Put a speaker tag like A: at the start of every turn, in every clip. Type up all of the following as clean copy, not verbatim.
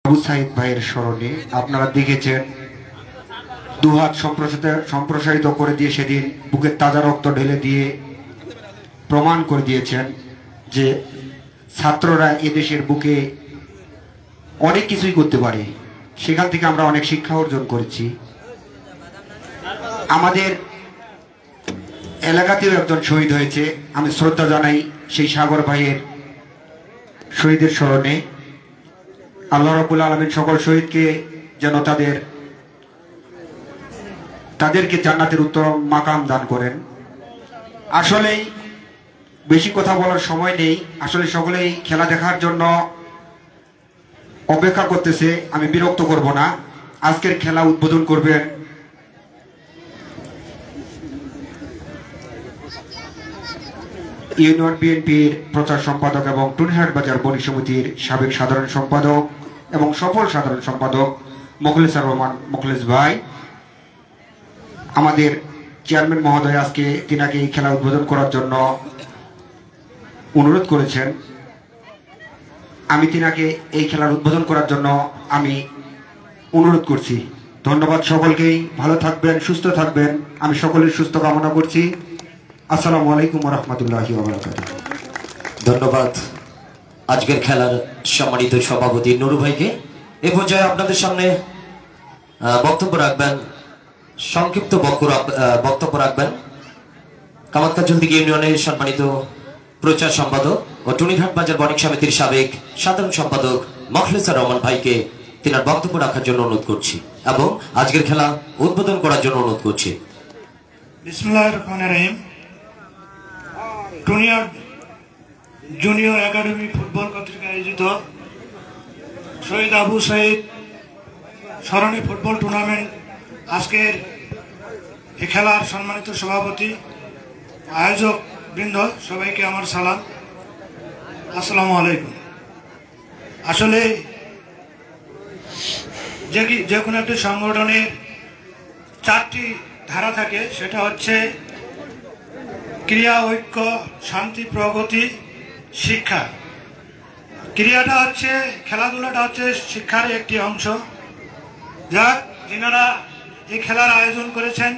A: আবু সাইদ ভাইয়ের স্মরণে আপনারা দেখেছেন দুহাত সম্প্রসারিত করে দিয়ে সেদিন বুকের তাজা রক্ত ঢেলে দিয়ে প্রমাণ করে দিয়েছেন যে ছাত্ররা এদেশের বুকে অনেক কিছুই করতে পারে। সেখান থেকে আমরা অনেক শিক্ষা অর্জন করেছি। আমাদের এলাকাতেও একজন শহীদ হয়েছে, আমি শ্রদ্ধা জানাই সেই সাগর ভাইয়ের শহীদের স্মরণে। আল্লাহ রাব্বুল আলামিন সকল শহীদকে যেন তাদেরকে জান্নাতের উত্তম মাকাম দান করেন। আসলেই বেশি কথা বলার সময় নেই, আসলে সকলেই খেলা দেখার জন্য অপেক্ষা করতেছে, আমি বিরক্ত করব না। আজকের খেলা উদ্বোধন করবেন ইউনিয়ন বিএনপির প্রচার সম্পাদক এবং টুনিহাট বাজার বণিক সমিতির সাবেক সাধারণ সম্পাদক এবং সফল সাধারণ সম্পাদক মোখলেছার রহমান মোখলেছ ভাই। আমাদের চেয়ারম্যান মহোদয় আজকে তিনাকে এই খেলা উদ্বোধন করার জন্য অনুরোধ করেছেন। আমি তিনাকে এই খেলার উদ্বোধন করার জন্য আমি অনুরোধ করছি। ধন্যবাদ সকলকেই, ভালো থাকবেন, সুস্থ থাকবেন, আমি সকলের সুস্থ কামনা করছি। আসসালামু আলাইকুম ওয়া রাহমাতুল্লাহি ওয়া বারাকাতুহু।
B: ধন্যবাদ আজকের খেলার সম্মানিত সভাপতি নুরু ভাইকে। এ পর্যায়ে আপনাদের সামনে বক্তব্য রাখবেন, সংক্ষিপ্ত বক্তব্য রাখবেন কামাতকাজলদিঘি ইউনিয়নের সম্মানিত প্রচার সম্পাদক ও টুনিঘাট বাজার বণিক সমিতির সাবেক সাধারণ সম্পাদক মোখলেছার রহমান ভাইকে তিনার বক্তব্য রাখার জন্য অনুরোধ করছি এবং আজকের খেলা উদ্বোধন করার জন্য অনুরোধ করছি।
C: বিসমিল্লাহির রহমানির রহিম। টুনিঘাট জুনিয়র একাডেমি ফুটবল কর্তৃক আয়োজিত শহীদ আবু সাইদ স্মরণে ফুটবল টুর্নামেন্ট আজকের এই খেলার সম্মানিত সভাপতি আয়োজক বৃন্দ সবাইকে আমার সালাম, আসসালামু আলাইকুম। আসলে যে কোনো একটি সংগঠনের চারটি ধারা থাকে, সেটা হচ্ছে ক্রিয়া, ঐক্য, শান্তি, প্রগতি, শিক্ষা। ক্রিয়াটা হচ্ছে, খেলাধুলাটা হচ্ছে শিক্ষার একটি অংশ। যিনারা এই খেলার আয়োজন করেছেন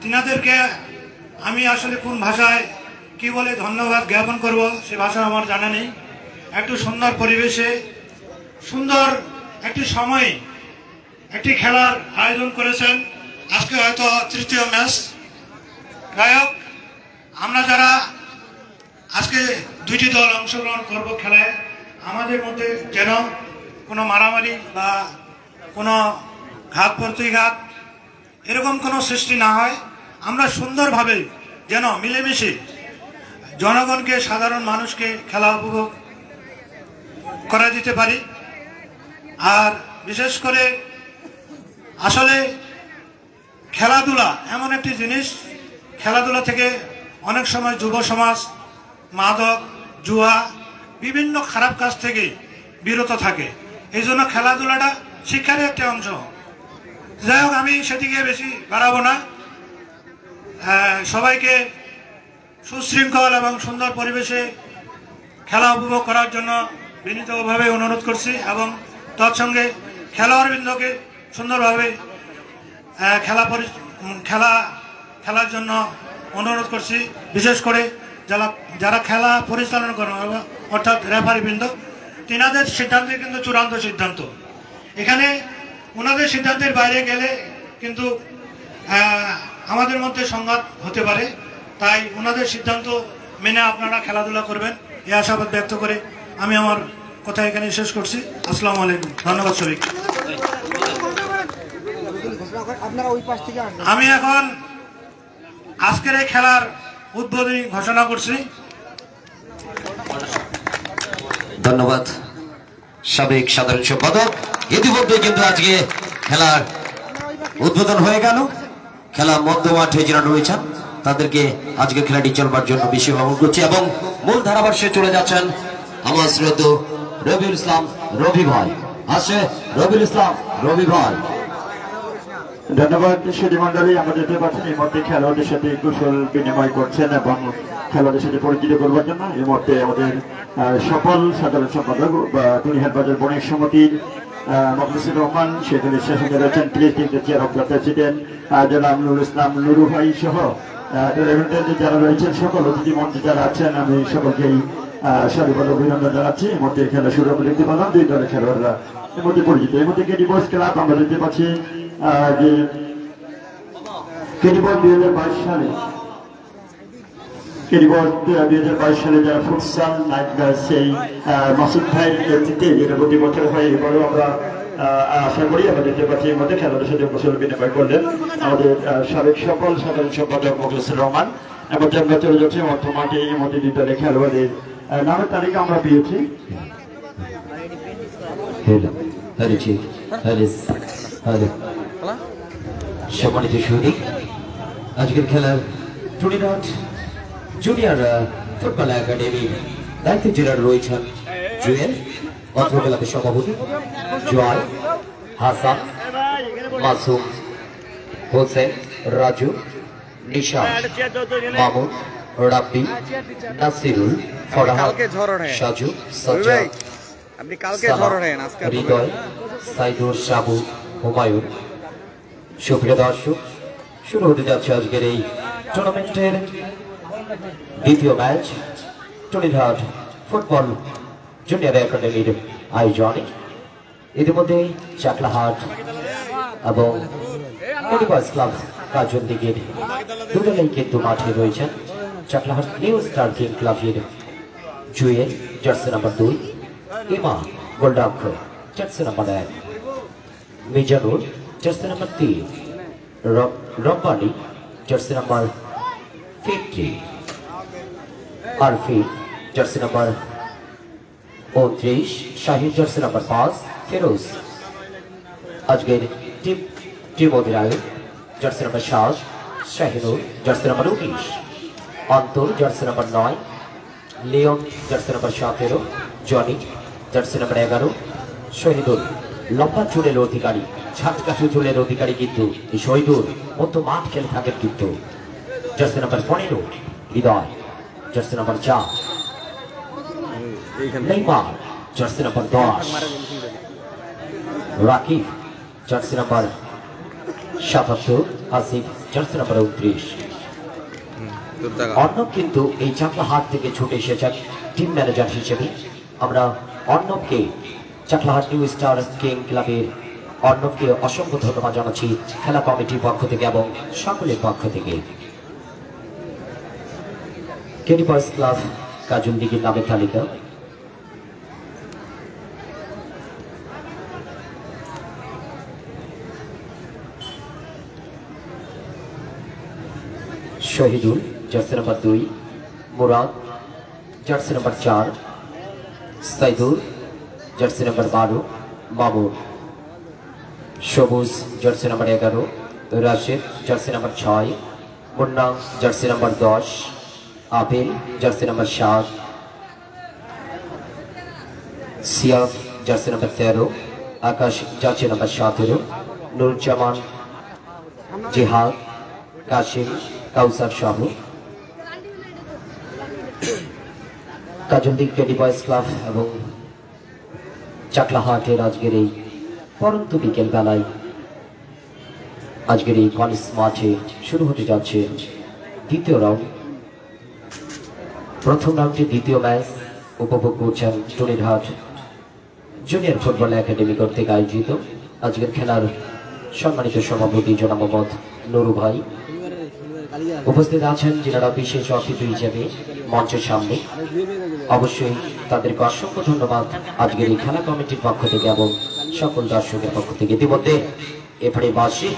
C: তিনাদেরকে আমি আসলে কোন ভাষায় কি বলে ধন্যবাদ জ্ঞাপন করব সে ভাষা আমার জানা নেই। একটু সুন্দর পরিবেশে সুন্দর একটি সময়ে একটি খেলার আয়োজন করেছেন। আজকে হয়তো তৃতীয় ম্যাচ। যাই হোক, আমরা যারা আজকে দুইটি দল অংশগ্রহণ করব খেলায়, আমাদের মধ্যে যেন কোনো মারামারি বা কোনো ঘাত প্রতিঘাত এরকম কোনো সৃষ্টি না হয়। আমরা সুন্দরভাবে যেন মিলেমিশে জনগণকে, সাধারণ মানুষকে খেলা উপভোগ করে দিতে পারি। আর বিশেষ করে আসলে খেলাধুলা এমন একটি জিনিস, খেলাধুলা থেকে অনেক সময় যুব সমাজ মাদক, জুয়া, বিভিন্ন খারাপ কাজ থেকে বিরত থাকে। এই জন্য খেলাধুলাটা শিক্ষার একটি অংশ। যাই হোক, আমি সেদিকে বেশি বাড়াবো না। সবাইকে সুশৃঙ্খল এবং সুন্দর পরিবেশে খেলা উপভোগ করার জন্য বিনীতভাবে অনুরোধ করছি এবং তৎসঙ্গে খেলোয়াড়বৃন্দকে সুন্দরভাবে খেলার জন্য অনুরোধ করছি। বিশেষ করে যারা খেলা পরিচালনা করেন অর্থাৎ রেফারিবৃন্দ, তিনাদের সিদ্ধান্তে কিন্তু চূড়ান্ত সিদ্ধান্ত। এখানে ওনাদের সিদ্ধান্তের বাইরে গেলে কিন্তু আমাদের মধ্যে সংঘাত হতে পারে। তাই ওনাদের সিদ্ধান্ত মেনে আপনারা খেলাধুলা করবেন, এই আশাবাদ ব্যক্ত করে আমি আমার কথা এখানে শেষ করছি। আসসালামু আলাইকুম, ধন্যবাদ সবাইকে। আমি এখন আজকের এই খেলার উদ্বোধনী ঘোষণা করছি।
B: ধন্যবাদ সাবেক সাধারণ সম্পাদক। ইতিমধ্যে কিন্তু আজকে খেলার উদ্বোধন হয়ে গেল। খেলা মধ্য মাঠে যারা রয়েছেন তাদেরকে আজকে খেলাটি চলবার জন্য বেশি অনুরোধ করছি এবং মূল ধারাভাষ্যে চলে যাচ্ছেন আমার শ্রদ্ধেয় রবিউল ইসলাম রবি ভাই। আসে রবিউল ইসলাম রবি ভাই।
D: ধন্যবাদ সুধী মন্ডলী। আমরা দেখতে পাচ্ছেন এই মুহূর্তে খেলোয়াড়দের সাথে কুশল বিনিময় করছেন এবং খেলোয়াড়দের সাথে পরিচিত করবার জন্য এই মুহূর্তে আমাদের সফল সাধারণ সম্পাদক বা টুনিঘাট বাজার বণিক সমিতির মখলিসুর রহমান, সেই দলের সঙ্গে রয়েছেন president chair of the president জনাব নুরুল ইসলাম নুরু ভাই সহ যারা রয়েছেন সকল অতিথি মঞ্চে যারা আছেন, আমি সকলকেই সাদরে অভিনন্দন জানাচ্ছি। এর মধ্যে খেলা শুরু করে দেখতে পেলাম দুই দলের খেলোয়াড়রা এর মধ্যে পরিচিত। এর মধ্যে কেডি বয়েজ ক্লাব আমরা দেখতে পাচ্ছি যে কেডি বয়েজ 2022 সালে কেডিবল 2022 সালে যারা ফুটসাল নাইট সেই মাসুদ ভাইয়ের নেতৃত্বে যেটা প্রতি বছর হয়, এবারও আমরা আশা করি আমরা দেখতে পাচ্ছি এর মধ্যে খেলার সাথে গোসল বিনিময় করলেন আমাদের সাবেক সকল সাধারণ সম্পাদক মখলিসুর রহমান। এবং আমরা চলে যাচ্ছি মাঠে এই মধ্যে দুই দলের খেলোয়াড়দের নামের তালিকা আমরা পেয়েছি।
B: সম্মানিত সৈনিক, আজকের খেলার টুর্নামেন্ট জুনিয়র ফুটবল একাডেমির দায়িত্বে যারা রয়েছেন জুয়েল, অত্র ক্লাবের সভাপতি জয়, হাসান, মাসুম, হোসেন, রাজু, নিশাদ, মামুন, রাব্বি, নাসিরুল, ফরহাদ, সাজু, সাজ্জাদ, হৃদয়, সাইদুর, সাবু, হুমায়ুন। সুপ্রিয় দর্শক, শুরু হতে যাচ্ছে আজকের এই টুর্নামেন্টের দ্বিতীয় ম্যাচ টুর্নিঘাট ফুটবল জুনিয়র একাডেমির আয়োজনে। ইতিমধ্যে চাকলাহাট এবং কেডিবয়েজ ক্লাব কাজলদিঘির দুদলেই কিন্তু মাঠে রয়েছেন। চাকলাহাট নিউ স্টার কিং ক্লাবের জুয়েল জার্সি নাম্বার 2, ইমা গোল্ডাক্ষ jersey number 1, Mizanur jersey number 3, Rabbani jersey number 50, Arfi jersey number 29, Shahid jersey number 5, Firoz আজকের টিম অধিনায়ক jersey number 7, Shahinur jersey number 19, Antar jersey number 9, Leon jersey number 17, Johnny jersey number 11, Shahidul লম্বা চুলের অধিকারী, ছাটকাঠু চুলের অধিকারী কিন্তু এই শহীদুল মধ্য মাঠ খেলে থাকেন কিন্তু jersey number 15, Hridoy jersey number 4, Neymar jersey number 10, Rakib jersey number 77, Asif jersey number 29। Arnab কিন্তু এই চাকলাহাট থেকে ছুটে এসেছেন টিম ম্যানেজার হিসেবে। আমরা অর্ণবকে চাকলাহাট নিউ স্টার কিং ক্লাবের অর্ণবকে অসংখ্য ধন্যবাদ জানাচ্ছি খেলা কমিটির পক্ষ থেকে এবং সকলের পক্ষ থেকে। কেডিবয়েজ ক্লাব কাজলদিঘির নামের তালিকা Shahidul jersey number 2, Murad jersey number 4, Saidul jersey number 12, Mamun, Sabuj jersey number 11, Rashed jersey number 6, Munna jersey number 10, Abil jersey number 7, Siyaf jersey number 13, Akash jersey number 17, Nuruzzaman, Jihad, Kashim, কাউসার সহ কাজলদিঘি কেডিবয়েজ ক্লাব এবং চাকলাহাটের আজকের এই পরন্ত বিকেল বেলায় আজকের এই কলেজ মাঠে শুরু হতে যাচ্ছে দ্বিতীয় রাউন্ড। প্রথম রাউন্ডে দ্বিতীয় ম্যাচ উপভোগ করছেন টুর্নিঘাট জুনিয়র ফুটবল একাডেমি কর্তৃক আয়োজিত। আজকের খেলার সম্মানিত সভাপতি জনাব মোহাম্মদ নুরু ভাই উপস্থিত আছেন, যারা বিশেষ অতিথি হিসেবে মঞ্চের সামনে। অবশ্যই তাদেরকে অসংখ্য ধন্যবাদ আজকের এই খেলা কমিটির পক্ষ থেকে এবং সকল দর্শকের পক্ষ থেকে। ইতিমধ্যে এবারে বাসী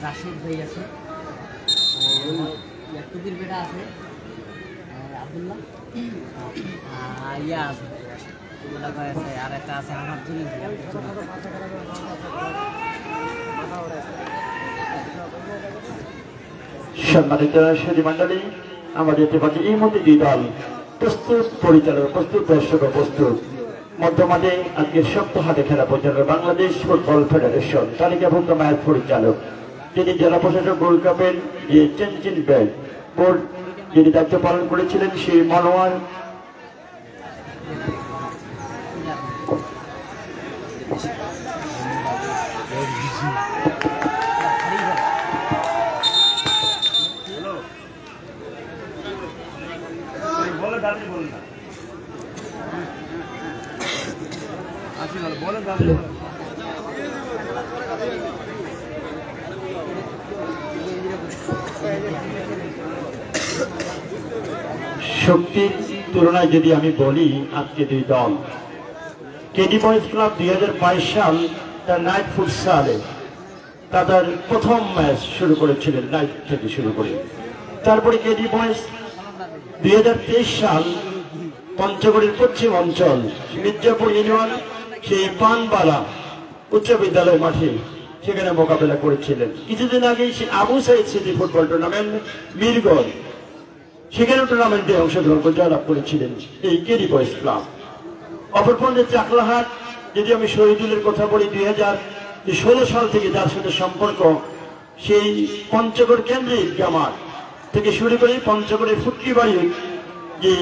E: রাশিদ ভাই আছে, ইয়াকুবের বেটা আছে, আব্দুল্লাহ ইয়া আছে, আর একটা আছে আমার জন্য।
D: সম্মানিত সুধী মন্ডলী, আমরা দেখতে পাচ্ছি এই মধ্যে দুই দল প্রস্তুত, পরিচালক প্রস্তুত, দর্শক প্রস্তুত। মধ্যমাঠে আজকের সপ্তাহাটে খেলা পরিচালক বাংলাদেশ ফুটবল ফেডারেশন তালিকাভুক্ত ম্যাচ পরিচালক, তিনি জেলা প্রশাসক গোল্ড কাপের যে টেনজিন ব্যান্ড বোর্ড যিনি দায়িত্ব পালন করেছিলেন সেই মনোয়ার শক্তির তুলনায় যদি আমি বলি আজকে দুই দল কেডি বয়েজ ক্লাব 2022 সাল তার নাইট ফুটসালে তাদের প্রথম ম্যাচ শুরু করেছিলেন নাইট থেকে শুরু করে। তারপরে কেডি বয়েজ 2023 সাল পঞ্চগড়ের পশ্চিম অঞ্চল মির্জাপুর ইউনিয়ন সেই পানবালা উচ্চ বিদ্যালয় মাঠে সেখানে মোকাবেলা করেছিলেন। কিছুদিন আগে Abu Saeed city football tournament Birganj সেখানে টুর্নামেন্টে অংশগ্রহণ করে জয়লাভ করেছিলেন এই কেডি বয়েজ ক্লাব। অপরপন্থে চাকলাহাট যদি আমি শহীদুলের কথা বলি 2016 সাল থেকে যার সাথে সম্পর্ক সেই পঞ্চগড় কেন্দ্রিক জামাত থেকে শুরু করে পঞ্চগড়ের ফুটকিবাড়ির যে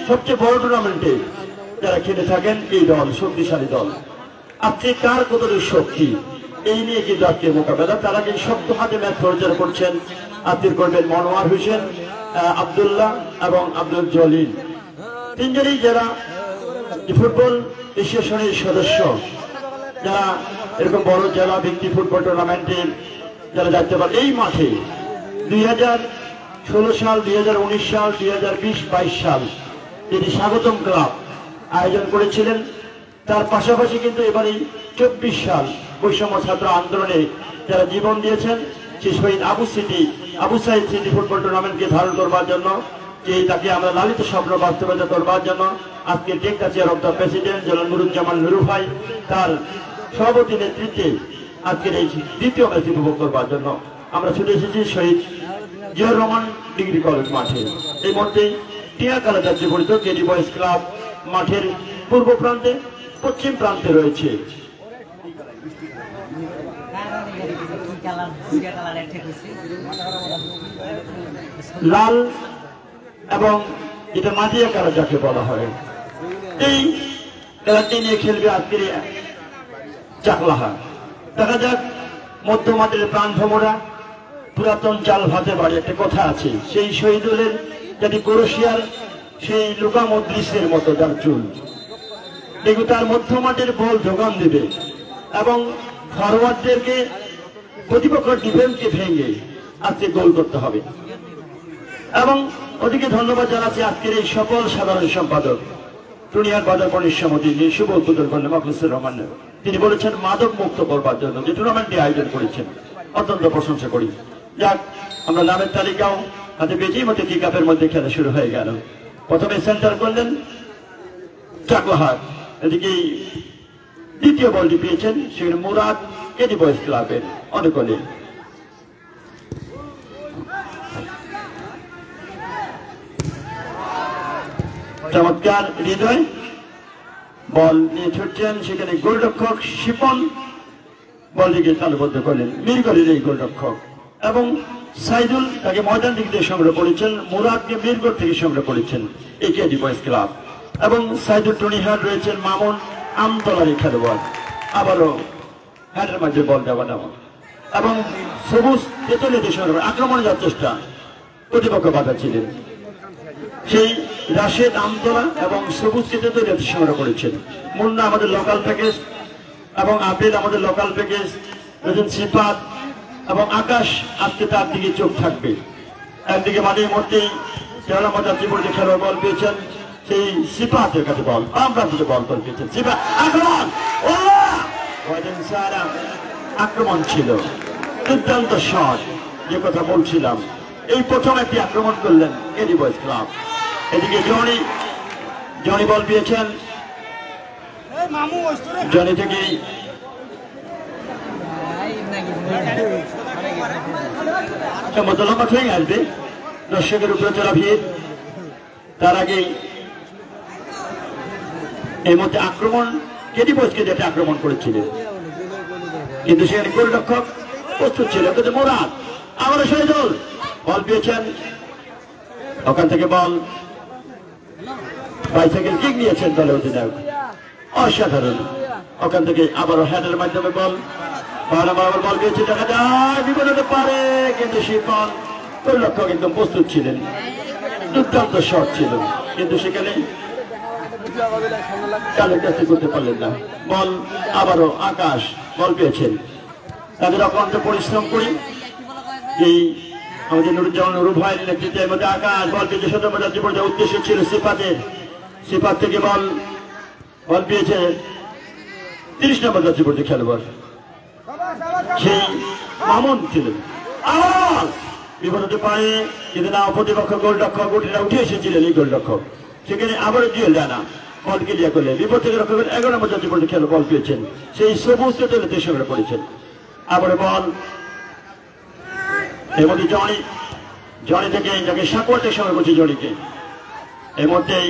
D: সবচেয়ে বড় টুর্নামেন্টে যারা খেলে থাকেন এই দল শক্তিশালী দল। আজকে কার কতটুকু শক্তি এই নিয়ে কিন্তু আজকে মোকাবেলা। তার আগে শক্ত হাতে ম্যাচ পরিচালনা করছেন আব্দুল করবেন মনোয়ার হোসেন, আব্দুল্লাহ এবং আব্দুল জলিল, তিনজনই যারা ফুটবল অ্যাসোসিয়েশনের সদস্য, যারা এরকম বড় জেলা ভিত্তিক ফুটবল টুর্নামেন্টের যারা দায়িত্ব পালন। এই মাঠে 2016 সাল 2019 সাল 2020-22 সাল তিনি স্বাগতম ক্লাব আয়োজন করেছিলেন। তার পাশাপাশি কিন্তু এবারে 24 সাল বৈষম্য ছাত্র আন্দোলনে যারা জীবন দিয়েছেন সেই শহীদ আবু সাইদ সিটি ফুটবল টুর্নামেন্টকে ধারণ করবার জন্য, যে তাকে আমরা লালিত স্বপ্ন বাস্তবায়িত করবার জন্য আজকে টেক্কা চেয়ার অব দ্য প্রেসিডেন্ট জনাব নুরুজ্জামান নুরু ভাই তার সভাপতি নেতৃত্বে আজকের এই দ্বিতীয় ম্যাচ উপভোগ করবার জন্য আমরা ছুটে এসেছি শহীদ জিয়াউর রহমান ডিগ্রি কলেজ মাঠে। এই মধ্যে টিয়া কালাদার পরিচিত কেডি বয়েজ ক্লাব মাঠের পূর্ব প্রান্তে পশ্চিম প্রান্তে রয়েছে। লাল এবং এটা মাটিয়া কালার যাকে বলা হয়, এই খেলাটি নিয়ে খেলবে আজকের চাকলাহা। দেখা যাক মধ্যমাঠের প্রাণ ভ্রমরা পুরাতন চাল ভাতে বাড়ি একটা কথা আছে, সেই শহীদুলের যদি ক্রোয়েশিয়ার সেই লুকা মদ্রিসের মতো তার চুল, দেখো তার মধ্যমাঠের বল যোগান দেবে এবং ফরওয়ার্ডদেরকে প্রতিপক্ষ ডিফেন্সকে ভেঙে আজকে গোল করতে হবে। এবং ওদিকে ধন্যবাদ জানাচ্ছি আজকের এই সফল সাধারণ সম্পাদক টুনিয়ার বাজার বণিক সমিতির শুভ উদ্বোধন করলেন মাহফুজুর রহমান। তিনি বলেছেন মাদক মুক্ত করবার জন্য যে টুর্নামেন্টটি আয়োজন করেছেন অত্যন্ত প্রশংসা করি। যাক, আমরা নামের তালিকাও হাতে বেজেই মধ্যে কি কাপের মধ্যে খেলা শুরু হয়ে গেল। প্রথমে সেন্টার করলেন চাকলাহাট, এদিকে দ্বিতীয় বলটি পেয়েছেন সেখানে মুরাদ কেডি বয়েজ ক্লাবের অনুকূলে। চমৎকার হৃদয় বল নিয়ে ছুটছেন, সেখানে গোলরক্ষক শিপন বলটিকে তালুবদ্ধ করলেন মিরগড়ের এই গোলরক্ষক, এবং সাইদুল তাকে ময়দান দিক থেকে সংগ্রহ করেছেন, মুরাদকে মিরগড় থেকে সংগ্রহ করেছেন এই কেডি বয়েজ ক্লাব। এবং সাইদুল টুনিহাট রয়েছেন মামুন আমতলারি খেলোয়াড়, আবারও হ্যান্ডের মাঝে বল দেওয়া নেওয়া, এবং সবুজ তেতুলিতে সংগ্রহ আক্রমণে যাওয়ার চেষ্টা, প্রতিপক্ষ বাধা ছিলেন সেই রাশেদ আমতলা এবং সবুজকে তেতুলিয়াতে সংগ্রহ করেছেন। মুন্না আমাদের লোকাল প্যাকেজ এবং আবেদ আমাদের লোকাল প্যাকেজ রয়েছেন সিফাত এবং আকাশ, আজকে তার দিকে চোখ থাকবে। একদিকে মাঝে মধ্যেই কেরালা যাত্রীপুরকে খেলোয়াড় বল পেয়েছেন সেই সিফাতের কাছে বল, আমরা বল পেয়েছেন সিফাত, আক্রমণ আক্রমণ ছিল দুর্দান্ত শট, যে কথা বলছিলাম এই প্রথম একটি আক্রমণ করলেন কেডি বয়েজ ক্লাব। এদিকে জনি বল পেয়েছেন, জনি থেকে লম্বা হয়ে আসবে দর্শকের উপরে চলা ভিড়। তার আগে এর মধ্যে আক্রমণ কেডি বয়েজকে যেটা আক্রমণ করেছিলেন, কিন্তু সেখানে গোলরক্ষক প্রস্তুত ছিল। কিন্তু মোরাদ আবার শহীদুল বল পেয়েছেন, ওখান থেকে বল বাইসাইকেল কিক নিয়েছেন দলের অধিনায়ক, অসাধারণ। ওখান থেকে আবারও হেডের মাধ্যমে বল বল পেয়েছে, দেখা যায় বিপদ হতে পারে, কিন্তু শিপন ওই লক্ষ্য কিন্তু প্রস্তুত ছিলেন, দুর্দান্ত শট ছিল, কিন্তু সেখানে কালেক্ট করতে পারলেন না। বল আবারও আকাশ বল পেয়েছেন, তাদের অক্লান্ত পরিশ্রম করি এই আমাদের নুরুজ্জামান নুরু ভাইয়ের নেতৃত্বের মধ্যে আকাশ বল পেয়েছে, 17 নম্বর যাত্রী পর্যায়ে উদ্দেশ্য ছিল সিফাতের, সিফাত থেকে বল পেয়েছে 30 নম্বর যাত্রী পর্যায়ে খেলোয়াড় সেই মামুন ছিলেন। আবার বিপদ হতে পারে, কিন্তু না প্রতিপক্ষ গোলরক্ষক উঠে এসেছিলেন এই গোলরক্ষক, সেখানে আবারও জুয়েল রানা বল ক্লিয়ার করলে বিপদ থেকে রক্ষা করে 11 নম্বর যাত্রী পর্যায়ে খেলো বল পেয়েছেন, সেই সবুজ দলে সংগ্রহ করেছেন। আবার বল এর মধ্যে জনি থেকে যাকে সাকোয়াতে সংগ্রহ করছে, জনিকে এর মধ্যেই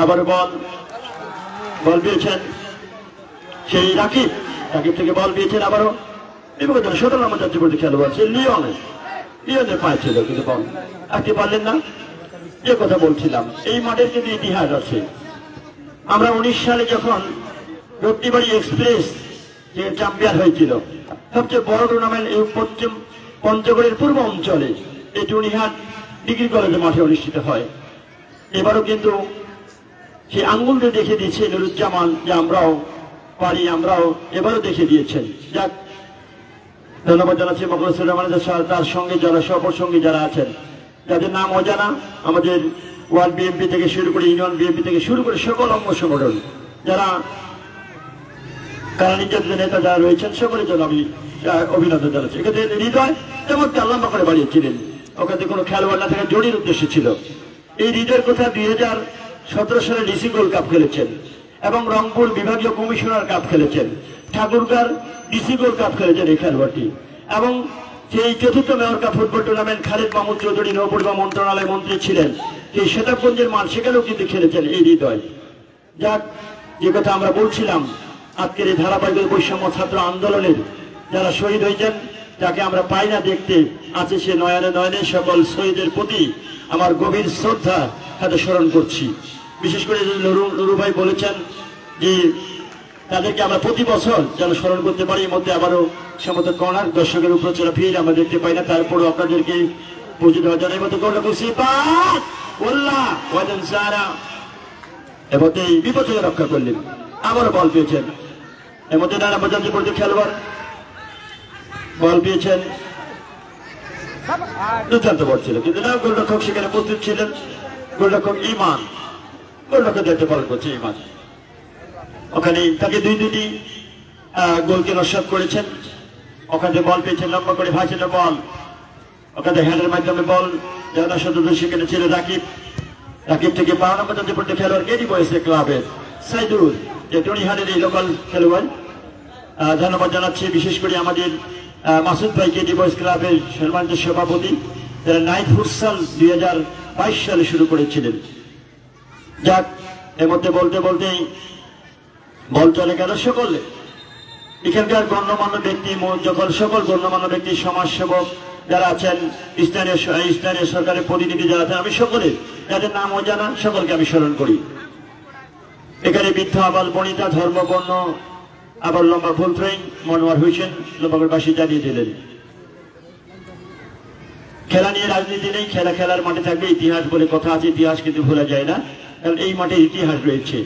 D: আবার বল পেয়েছেন সেই রাকিব থেকে বল পেয়েছেন আবারও বিপদ 17 নম্বর যাত্রী পর্যায়ে খেলোয়াড় সে লিওনের পায়ে ছিল, কিন্তু বল আঁকতে পারলেন না। যে কথা বলছিলাম, এই মাঠের কিন্তু ইতিহাস আছে। আমরা 19 সালে যখন রত্তিবাড়ি এক্সপ্রেস যে চ্যাম্পিয়ন হয়েছিল, সবচেয়ে বড় টুর্নামেন্ট এই পঞ্চগড়ের পূর্ব অঞ্চলে এই টুনিহাট ডিগ্রি কলেজের মাঠে অনুষ্ঠিত হয়। এবারও কিন্তু সেই আঙ্গুল দিয়ে দেখে দিয়েছে নুরুজ্জামান যে আমরাও পারি, আমরাও এবারও দেখে দিয়েছেন। যাক, ধন্যবাদ জানাচ্ছি মখলেসুর রহমান তার সঙ্গে যারা সহসঙ্গী যারা আছেন, যাদের নাম অজানা, আমাদের ওয়ার্ড বিএনপি থেকে শুরু করে ইউনিয়ন বিএনপি থেকে শুরু করে সকল অঙ্গ সংগঠন যারা কারা নির্যাতিত নেতা যারা রয়েছেন, সকলের জন্য আমি অভিনন্দন জানাচ্ছি। এক্ষেত্রে হৃদয় যেমন লম্বা করে বাড়িয়েছিলেন, ওখানে কোনো খেলোয়াড় না থাকা জড়ির উদ্দেশ্য ছিল। এই হৃদয়ের কথা 2017 সালে ডিসি গোল্ড কাপ খেলেছেন এবং রংপুর বিভাগীয় কমিশনার কাপ খেলেছেন, ঠাকুরগাঁর ডিসি গোল্ড কাপ খেলেছেন এই খেলোয়াড়টি, এবং সেই 4র্থ mayor cup football tournament Khaled Mahmud Chowdhury নৌপরিবহন মন্ত্রণালয় মন্ত্রী ছিলেন, সেই সেতাবগঞ্জের মাঠ সেখানেও কিন্তু খেলেছেন এই হৃদয়। যাক, যে কথা আমরা বলছিলাম, আজকের এই ধারাবাহিক বৈষম্য ছাত্র আন্দোলনের যারা শহীদ হয়েছেন, যাকে আমরা পাই না দেখতে, আছে সে নয়নে নয়নে, সকল শহীদের প্রতি আমার গভীর শ্রদ্ধা হাতে স্মরণ করছি। বিশেষ করে নুরু ভাই বলেছেন যে তাদেরকে আমরা প্রতি বছর যেন স্মরণ করতে পারি। এর মধ্যে আবারও সমস্ত কর্নার দর্শকের উপর চলা ভিড় আমরা দেখতে পাই না, তারপরেও আপনাদেরকে পৌঁছে দেওয়া যায়। এর মধ্যে এর মধ্যে বিপদ থেকে রক্ষা করলেন, আবারও বল পেয়েছেন। এর মধ্যে নানা বাজার যে খেলোয়াড় বল পেয়েছেন, দুর্দান্ত বল ছিল, কিন্তু না গোলরক্ষক সেখানে প্রস্তুত ছিলেন, গোলরক্ষক ইমান, গোলরক্ষক দায়িত্ব পালন করছে ইমান। ওখানে তাকে দুটি গোলকে নস্যাৎ করেছেন। ওখানে বল পেয়েছেন লম্বা করে ভাসিল বল, ওখানে হ্যান্ডের মাধ্যমে বল যারা সদস্য সেখানে ছিল রাকিব থেকে 12 নম্বর যাত্রী পর্যায়ে খেলোয়াড় কেডি বয়েছে ক্লাবের সাইদুল, যে টুনিহাটের এই লোকাল খেলোয়াড়। ধন্যবাদ জানাচ্ছি বিশেষ করে আমাদের মাসুদ ভাই, কেডি বয়েস ক্লাবের সম্মানিত সভাপতি, যারা নাইট ফুটসাল 2022 সালে শুরু করেছিলেন। যাক, এর মধ্যে বলতে বলতেই বল চলে গেল সকলে। এখানকার গণ্যমান্য ব্যক্তি, যখন সকল গণ্যমান্য ব্যক্তি, সমাজসেবক যারা আছেন, স্থানীয় সরকারের প্রতিনিধি যারা আছেন, আমি সকলের যাদের নাম অজানা সকলকে আমি স্মরণ করি। এখানে বৃদ্ধ আবাল বনিতা ধর্ম বর্ণ আবার লম্বা ফুলফ্রেং মনোয়ার হোসেন লম্বাগড়বাসী জানিয়ে দিলেন, খেলা নিয়ে রাজনীতি নেই, খেলা খেলার মাঠে থাকবে। ইতিহাস বলে কথা আছে, ইতিহাস কিন্তু ভোলা যায় না, কারণ এই মাঠে ইতিহাস রয়েছে।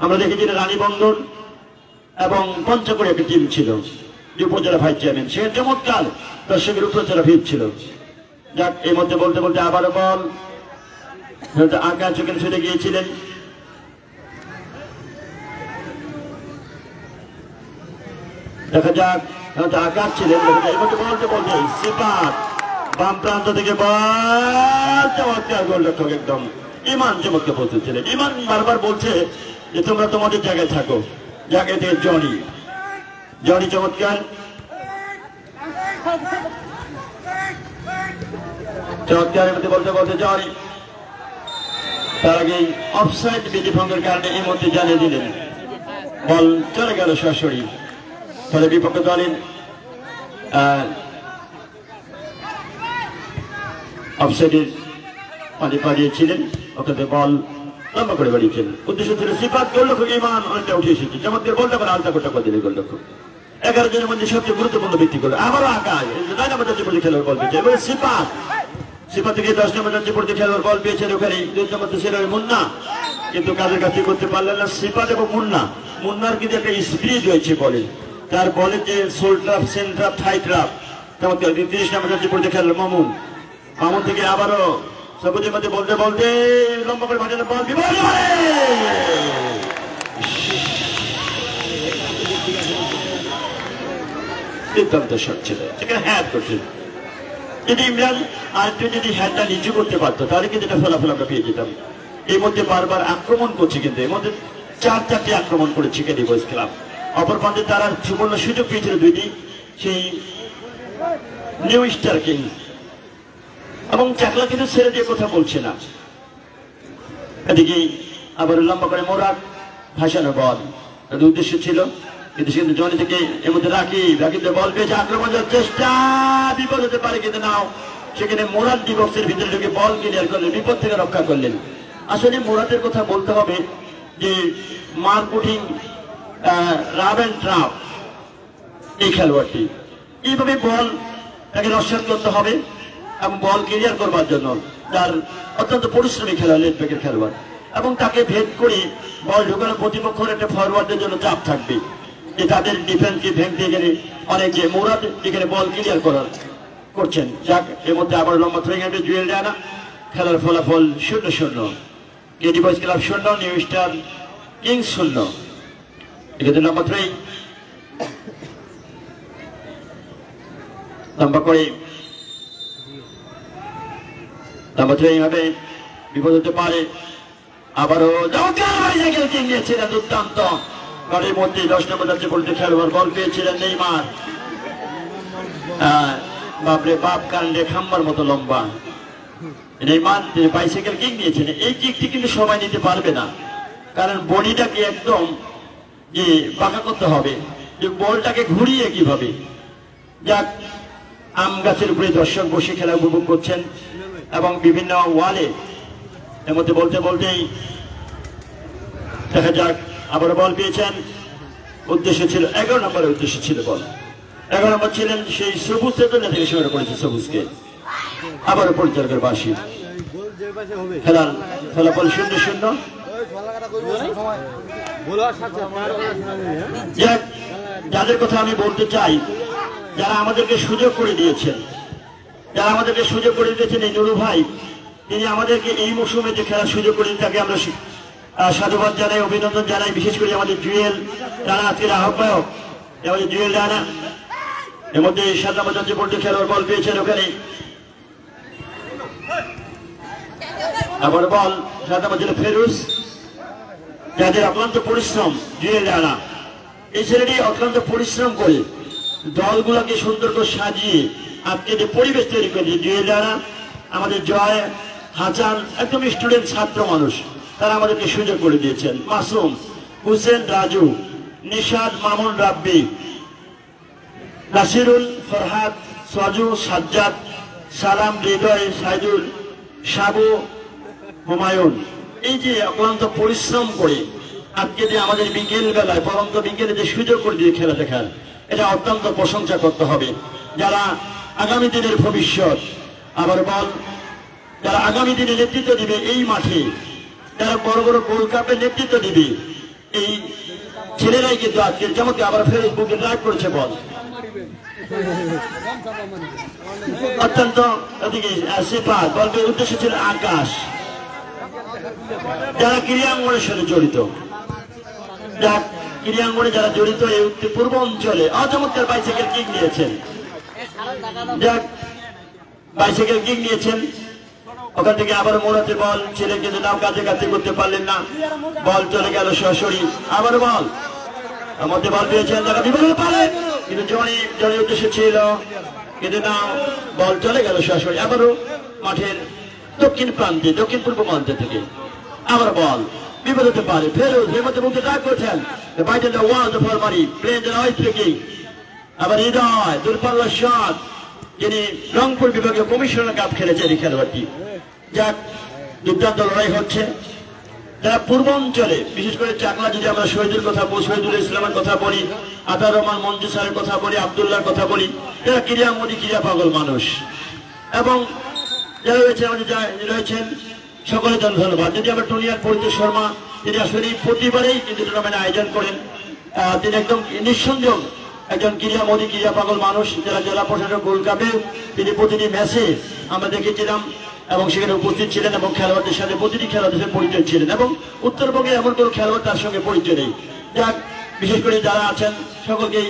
D: আমরা দেখেছি রানীবন্দর এবং পঞ্চগড়ে একটা টিম ছিল, যে উপজেলা ভাইস চেয়ারম্যান, সে চমৎকার দর্শকের উপর যারা ভিড় ছিল। যাক, এর মধ্যে বলতে বলতে আবারও বল আকাশ চোখে ছুটে গিয়েছিলেন। দেখা যাক, আকাশ ছিলেন, এর মধ্যে বলতে বলতে সিফাত বাম প্রান্ত থেকে বল, চমৎকার গোলরক্ষক একদম ইমান চমৎকার প্রস্তুত ছিলেন। ইমান বারবার বলছে যে তোমরা তোমাদের জায়গায় থাকো। জায়গায় থেকে জনি চমৎকার মধ্যে বলতে বলতে জনি, তার আগে অফসাইড বিধি ভঙ্গের কারণে এই মধ্যে জানিয়ে দিলেন, বল চলে গেল সরাসরি। ফলে বিপক্ষ দলের অফসাইডের পাঠিয়েছিলেন, ওখানে বল লম্বা করে বাড়িয়েছেন। উদ্দেশ্য ছিল সিফাত গোলরক্ষক ইমান অনেকটা উঠে এসেছে, চমৎকার বলটা করে আলতা কোটা করে দিলে গোলরক্ষক। 11 জনের মধ্যে সবচেয়ে গুরুত্বপূর্ণ ব্যক্তি করলো আবারও আকাশ 9 নম্বর যাচ্ছে পড়তে খেলোয়াড় বল পেয়েছে। এবারে সিফাত থেকে 10 নম্বর যাচ্ছে পড়তে খেলোয়াড় বল পেয়েছেন। ওখানে 2 নম্বর ছিল মুন্না, কিন্তু কাজের কাছে করতে পারলেন না সিফাত এবং মুন্নার কিন্তু একটা স্পিড রয়েছে বলে, তার বলের যে সোল ট্রাপ, সেন্ট ট্রাপ, থাই ট্রাপ চমৎকার। 30 নম্বর যাচ্ছে পড়তে খেলোয়াড় মামুন থেকে আবারও সবুজের মধ্যে বলতে লম্বা করে মাঠে বল দুর্দান্ত শট ছিল, সেখানে হ্যাট করছে। যদি ইমরান আর একটু যদি হ্যাটটা নিচু করতে পারতো তাহলে কিন্তু এটা ফলাফল আমরা পেয়ে যেতাম। এই মধ্যে বারবার আক্রমণ করছে, কিন্তু এর মধ্যে 4-4টি আক্রমণ করেছে কেডি বয়েজ ক্লাব। অপর প্রান্তে তারা সুবর্ণ সুযোগ পেয়েছিল দুইটি, সেই নিউ স্টার কিংস, এবং চাকলা কিন্তু ছেড়ে দিয়ে কথা বলছে না। এদিকে আবার লম্বা করে মোরাক ভাসানো বল, তাদের উদ্দেশ্য ছিল, কিন্তু সেখানে জনি থেকে এর মধ্যে রাকিবদের বল পেয়েছে, আক্রমণ যাওয়ার চেষ্টা, বিপদ হতে পারে কিন্তু নাও, সেখানে মোরাদ ডিবক্সের ভিতরে ঢুকে বল ক্লিয়ার করলেন, বিপদ থেকে রক্ষা করলেন। আসলে মোরাদের কথা বলতে হবে যে মার্কুটিং রাব অ্যান্ড ট্রাপ এই খেলোয়াড়টি, এইভাবে বল তাকে নস্বাত করতে হবে এবং বল ক্লিয়ার করবার জন্য তার অত্যন্ত পরিশ্রমী খেলোয়াড়, লেফট ব্যাকের খেলোয়াড়, এবং তাকে ভেদ করে বল ঢোকানো প্রতিপক্ষের একটা ফরওয়ার্ডের জন্য চাপ থাকবে যে তাদের ডিফেন্সকে ভেঙতে গেলে অনেক যে মোরাদ এখানে বল ক্লিয়ার করছেন। যাক, এর মধ্যে আবার লম্বা থ্রোয়িং এর জুয়েল রানা, খেলার ফলাফল 0-0, KD boys club 0, new star kings 0। এক্ষেত্রে লম্বা থ্রোয়িং লম্বা করে এইভাবে বিপদ হতে পারে। আবারও নিয়েছিলেন দুর্দান্ত ঘরের মধ্যে 10 নম্বর যাচ্ছে বলতে খেলোয়াড় বল পেয়েছিলেন নেইমার, বাপরে বাপ কাণ্ডে খাম্বার মতো লম্বা নেইমার বাইসাইকেল কিক নিয়েছেন। এই কিকটি কিন্তু সবাই নিতে পারবে না, কারণ বডিটাকে একদম যে বাঁকা করতে হবে, যে বলটাকে ঘুরিয়ে কিভাবে। যাক, আম গাছের উপরে দর্শক বসে খেলা উপভোগ করছেন এবং বিভিন্ন ওয়ালে এর মধ্যে বলতেই দেখা যাক। আবার বল পেয়েছেন, উদ্দেশ্য ছিল 11 নম্বরের উদ্দেশ্য ছিল বল, 11 নম্বর ছিলেন সেই সবুজ চেতনা থেকে শুরু করেছে সবুজকে। আবারও পরিচালকের বাসী, খেলার ফলাফল 0-0। যাদের কথা আমি বলতে চাই, যারা আমাদেরকে সুযোগ করে দিয়েছেন, এই নুরু ভাই, তিনি আমাদেরকে এই মৌসুমে যে খেলার সুযোগ করে তাকে আমরা সাধুবাদ জানাই, অভিনন্দন জানাই। বিশেষ করে আমাদের জুয়েল রানা, আজকের আহ্বায়ক আমাদের জুয়েল রানা, এর মধ্যে 7 নম্বর যাচ্ছে বলতে খেলোয়াড় বল পেয়েছেন ওখানে, আবার বল 7 নম্বর ছিল ফেরুজ, যাদের অক্লান্ত পরিশ্রম, জুয়েল রানা এই ছেলেটি অক্লান্ত পরিশ্রম করে দলগুলোকে সুন্দর করে সাজিয়ে আজকে যে পরিবেশ তৈরি করেছে জুয়েল রানা, আমাদের জয় হাসান একদম স্টুডেন্ট ছাত্র মানুষ, তারা আমাদেরকে সুযোগ করে দিয়েছেন। মাসুম, হুসেন, রাজু, নিশাদ, মামুন, রাব্বি, নাসিরুল, ফরহাদ, সাজু, সাজ্জাদ, সালাম, হৃদয়, সাইদুল, সাবু, হুমায়ুন, এই যে অক্লান্ত পরিশ্রম করে আজকে যে আমাদের বিকেল বেলায় পরন্ত বিকেলে যে সুযোগ করে দিয়ে খেলা দেখার, এটা অত্যন্ত প্রশংসা করতে হবে। যারা আগামী দিনের ভবিষ্যৎ, আবার বল যারা আগামী দিনে নেতৃত্ব দিবে এই মাঠে, যারা বড় বড় গোল্ড কাপের নেতৃত্ব দিবে, এই ছেলেরাই কিন্তু আজকের যেমন আবার ফেসবুকে লাইভ করেছে বল, অত্যন্ত সিফাত বলবে উদ্দেশ্য ছিল আকাশ, যারা ক্রীড়াঙ্গনের সাথে জড়িত, ক্রীড়াঙ্গনে যারা জড়িত এই উত্তর পূর্ব অঞ্চলে অচমৎকার বাইসাইকেল কিক নিয়েছেন। যাক, বাইসাইকেল কিক নিয়েছেন, ওখান থেকে আবার মোড়াতে বল ছিলেন কিন্তু নাও কাছে করতে পারলেন না, বল চলে গেল সরাসরি। আবার বল মধ্যে বল পেয়েছেন, যারা বিপদ পারে কিন্তু জনের উদ্দেশ্য ছিল কিন্তু না, বল চলে গেল সরাসরি। আবারও মাঠের দক্ষিণ প্রান্তে, দক্ষিণ পূর্ব প্রান্তে থেকে আবার বল বিপদ হতে পারে। ফেরোজ এর মধ্যে মুখে ডাক করছেন, বাইরে ওয়াল দ্য ফরমারি প্লেন দ্য রাইট ট্রেকিং, আবার হৃদয় দূরপাল্লার শট, যিনি রংপুর বিভাগীয় কমিশনার কাপ খেলেছেন এই খেলোয়াড়টি। যাক, দুর্দান্ত লড়াই হচ্ছে। যারা পূর্বাঞ্চলে বিশেষ করে চাকলা, যদি আমরা শহীদুল ইসলামের কথা বলি, আতার রহমান মঞ্জু স্যারের কথা বলি, আব্দুল্লাহর কথা বলি, এরা ক্রীড়ামোদী ক্রীড়া পাগল মানুষ। এবং যারা রয়েছেন সকলের জন্য ধন্যবাদ। যদি আমরা টুনিয়ার পরিতোষ শর্মা, তিনি আসলে প্রতিবারেই কিন্তু টুর্নামেন্ট আয়োজন করেন। তিনি একদম নিঃসন্দেহ একজন ক্রীড়ামোদী ক্রীড়া পাগল মানুষ। যারা জেলা প্রশাসক গোল্ড কাপে তিনি প্রতিটি ম্যাচে আমরা দেখেছিলাম এবং সেখানে উপস্থিত ছিলেন এবং খেলোয়াড়দের সাথে প্রতিটি খেলোয়াড়দের সাথে পরিচয় ছিলেন এবং উত্তরবঙ্গে এমন কোনো খেলোয়াড় তার সঙ্গে পরিচয় নেই। যাক, বিশেষ করে যারা আছেন সকলকেই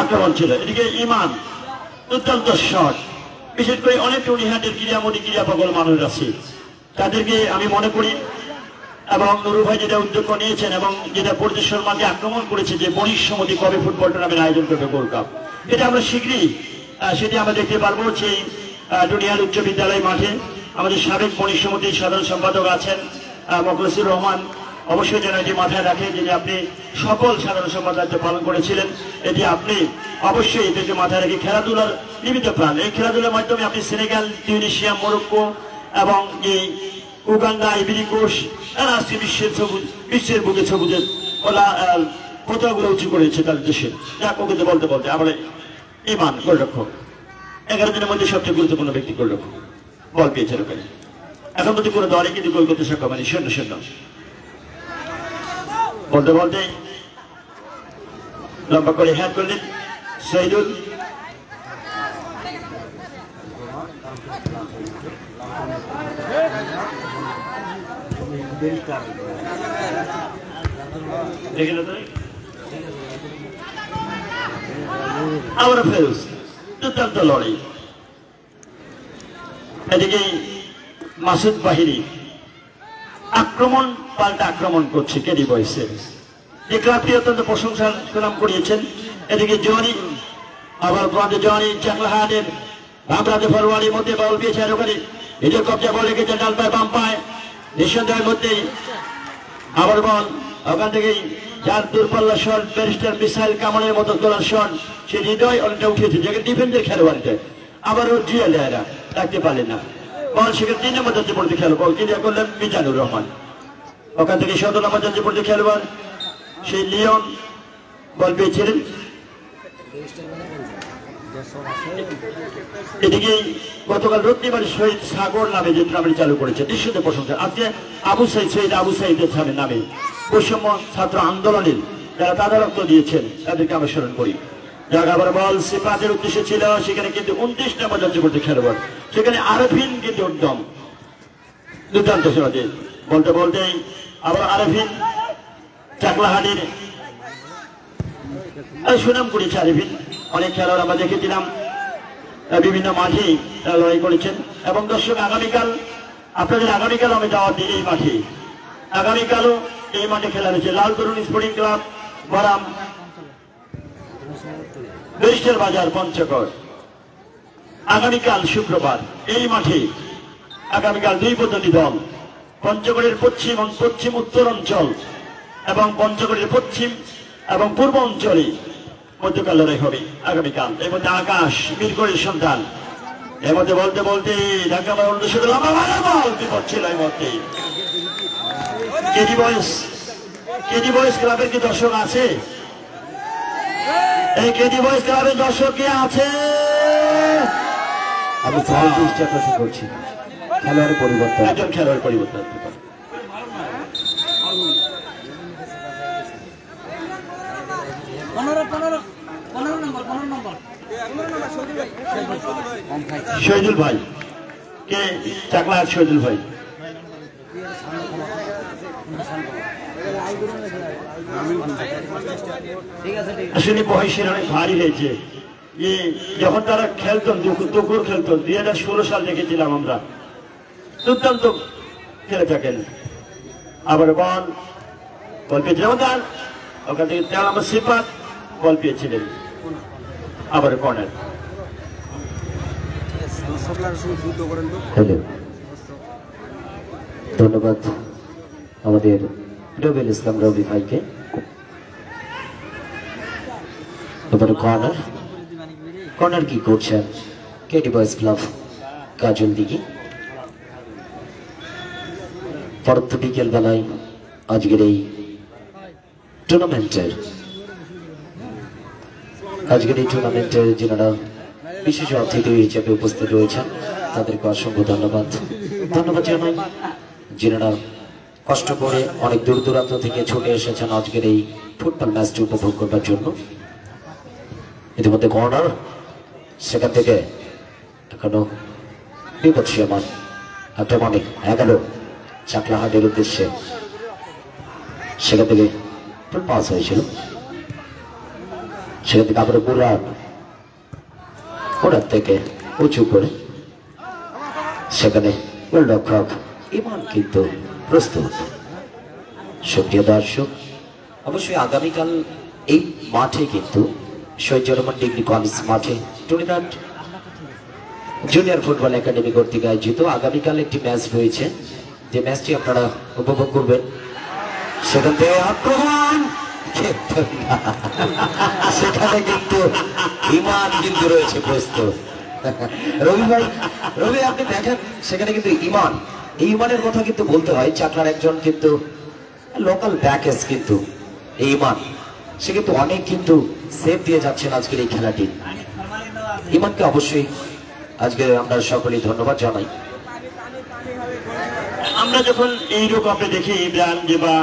D: আক্রমণ ছিল। এদিকে ইমান দুর্দান্ত শট। বিশেষ করে অনেক টুনিহাটের ক্রীড়ামোদী ক্রীড়া পাগল মানুষ আছে, তাদেরকে আমি মনে করি এবং নুরু ভাই যেটা উদ্যোগ নিয়েছেন এবং যেটা পরিতোষ শর্মাকে আক্রমণ করেছে যে বণিক সমিতি কবে ফুটবল টুর্নামেন্ট আয়োজন করবে গোল্ড কাপ, এটা আমরা শীঘ্রই সেটি আমরা দেখতে পারবো। সেই টুনিহাট উচ্চ বিদ্যালয় মাঠে আমাদের সাবেক বণিক সমিতির সাধারণ সম্পাদক আছেন মোখলেসুর রহমান, অবশ্যই যেন এটি মাথায় রাখে যে আপনি সকল সাধারণ সম্পাদক দায়িত্ব পালন করেছিলেন, এটি আপনি অবশ্যই এদেরকে মাথায় রেখে খেলাধুলার নিমিত্ত প্রাণ। এই খেলাধুলার মাধ্যমে আপনি সেনেগাল, তিউনিশিয়া, মরক্কো এবং এই উগান্ডা, ইভরি কোস্ট এরা আজকে বিশ্বের বুকে সবুজের পতাকাগুলো উঁচু করেছে তাদের দেশে। যাক, ওকে বলতে বলতে আমরা ইমান গোলরক্ষক 11 দিনের মধ্যে সবচেয়ে গুরুত্বপূর্ণ ব্যক্তি গোলরক্ষক, বল পেয়েছেন ওখানে। এখন যদি কোনো দলে কিন্তু গোল করতে সক্ষম হয়নি, 0-0। বলতে বলতে লম্বা করে হ্যান্ড করলেন শহীদুল। আবার ফেরুজ, দুর্দান্ত লড়াই। এদিকে মাসুদ বাহিনী আক্রমণ পাল্টা আক্রমণ করছে কেডি বয়েসের, যে ক্লাবটি অত্যন্ত প্রশংসার সুনাম করিয়েছেন। এদিকে জনি, আবার জনি চাকলাহাটের ভাবরাতে ফরওয়ারির মধ্যে বল পেয়েছে, আর ওখানে নিজের কবজা বল রেখেছে ডাল পায় বাম পায়, নিঃসন্দেহের মধ্যেই আবার বল ওখান থেকেই যার দূরপাল্লা শট, ব্যারিস্টার মিসাইল কামানের মতো তোলার শট, সে হৃদয় অনেকটা উঠেছে, যেখানে ডিফেন্সের খেলোয়াড়টা আবার ওর জিয়া লেয়ারা রাখতে পারলেন না। বল সেখানে 3 নম্বর যাচ্ছে পড়তে খেলো, বল ক্লিয়ার করলেন মিজানুর রহমান। ওখান থেকে 17 নম্বর যাচ্ছে পড়তে খেলোয়াড় সেই লিওন বল পেয়েছিলেন। এদিকে গতকাল রত্নিবাড়ি শহীদ সাগর নামে যে টুর্নামেন্ট চালু করেছে, নিঃসন্দেহে প্রশংসা। আজকে আবু সাইদ শহীদ আবু সাইদের নামে বৈষম্য ছাত্র আন্দোলনের যারা তাদের রক্ত দিয়েছেন তাদেরকে আমরা স্মরণ করি। যাক, আবার বল সিপাতের উদ্দেশ্যে ছিল, সেখানে কিন্তু 29 নম্বর যাচ্ছে পড়তে খেলোয়াড়, সেখানে আরফিন কিন্তু একদম দুর্দান্ত সহজে বলতে বলতেই আবার আরফিন চাকলাহাটির সুনাম করেছে। আরফিন অনেক খেলোয়াড় আমরা দেখেছিলাম বিভিন্ন মাঠে লড়াই করেছেন। এবং দর্শক, আপনাদের আগামীকাল আমি দাওয়াত দিই এই মাঠে। আগামীকালও এই মাঠে খেলা হয়েছে লাল তরুণ স্পোর্টিং ক্লাব বরাম, বেরিস্টার বাজার, পঞ্চগড়। আগামীকাল শুক্রবার এই মাঠে আগামীকাল 2 প্রতিনিধি দল, পঞ্চগড়ের পশ্চিম উত্তর অঞ্চল এবং পঞ্চগড়ের পশ্চিম এবং পূর্ব অঞ্চলে মধ্যকাল লড়াই হবে আগামীকাল। এর মধ্যে আকাশ মিরগড়ের সন্তান, এর মধ্যে বলতে বলতে ঢাকা বল বিপদ ছিল। এর মধ্যে কেডি বয়েস ক্লাবের কি দর্শক আছে? এই কেডি বয়েস ক্লাবের দর্শক কে আছে?
A: আমি চাই দৃষ্টি আকর্ষণ করছি খেলোয়াড়ের পরিবর্তন,
D: একজন খেলোয়াড় পরিবর্তন হতে পারে। শহীদুল ভাই কে চাকলাহাট, শহীদুল ভাই আসলে বয়সের অনেক ভারী হয়েছে। যখন তারা খেলতেন দুপুর খেলতেন, 2016 সাল দেখেছিলাম আমরা, দুর্দান্ত খেলে থাকেন। আবার বল পেয়েছিলেন ওখান থেকে 13 নম্বর সিপাত বল পেয়েছিলেন, আবার কর্নার।
B: ধন্যবাদ আমাদের রবিউল ইসলাম রবি ভাইকে। এবারে কর্নার কি করছেন কেডি বয়েজ ক্লাব কাজল দিঘি। পরন্ত বিকেল বেলায় আজকের এই টুর্নামেন্টের যারা বিশেষ অতিথি হিসেবে উপস্থিত রয়েছেন তাদেরকে অসংখ্য ধন্যবাদ জানাই, যারা কষ্ট করে অনেক দূর দূরান্ত থেকে ছুটে এসেছেন আজকের এই ফুটবল ম্যাচটি উপভোগ করবার জন্য। ইতিমধ্যে কর্নার, সেখান থেকে এখনো বিপদসীমান একটা মানে 11 চাকলাহাটের উদ্দেশ্যে, সেখান থেকে পাস হয়েছিল, সেখান থেকে আবার ওরার থেকে উঁচু করে সেখানে গোলরক্ষক ইমান কিন্তু প্রস্তুত। সুপ্রিয় দর্শক, অবশ্যই আগামীকাল এই মাঠে কিন্তু শহীদ রহমান ডিগ্রি কলেজ মাঠে টুর্নামেন্ট জুনিয়র ফুটবল একাডেমি কর্তৃক আয়োজিত আগামীকাল একটি ম্যাচ রয়েছে, যে ম্যাচটি আপনারা উপভোগ করবেন। সেখান থেকে আক্রমণ, সেখানে কিন্তু ইমান কিন্তু রয়েছে প্রস্তুত। রবি আপনি দেখেন সেখানে কিন্তু এই ইমানের কথা কিন্তু বলতে হয়, চাকলার একজন কিন্তু লোকাল ব্যাকেজ কিন্তু এই ইমান, সে কিন্তু অনেক কিন্তু সেভ দিয়ে যাচ্ছেন আজকের এই খেলাটি। ইমানকে অবশ্যই আজকে আমরা সকলেই ধন্যবাদ জানাই।
D: আমরা যখন এইরকম আপনি দেখি ইমরান যে বা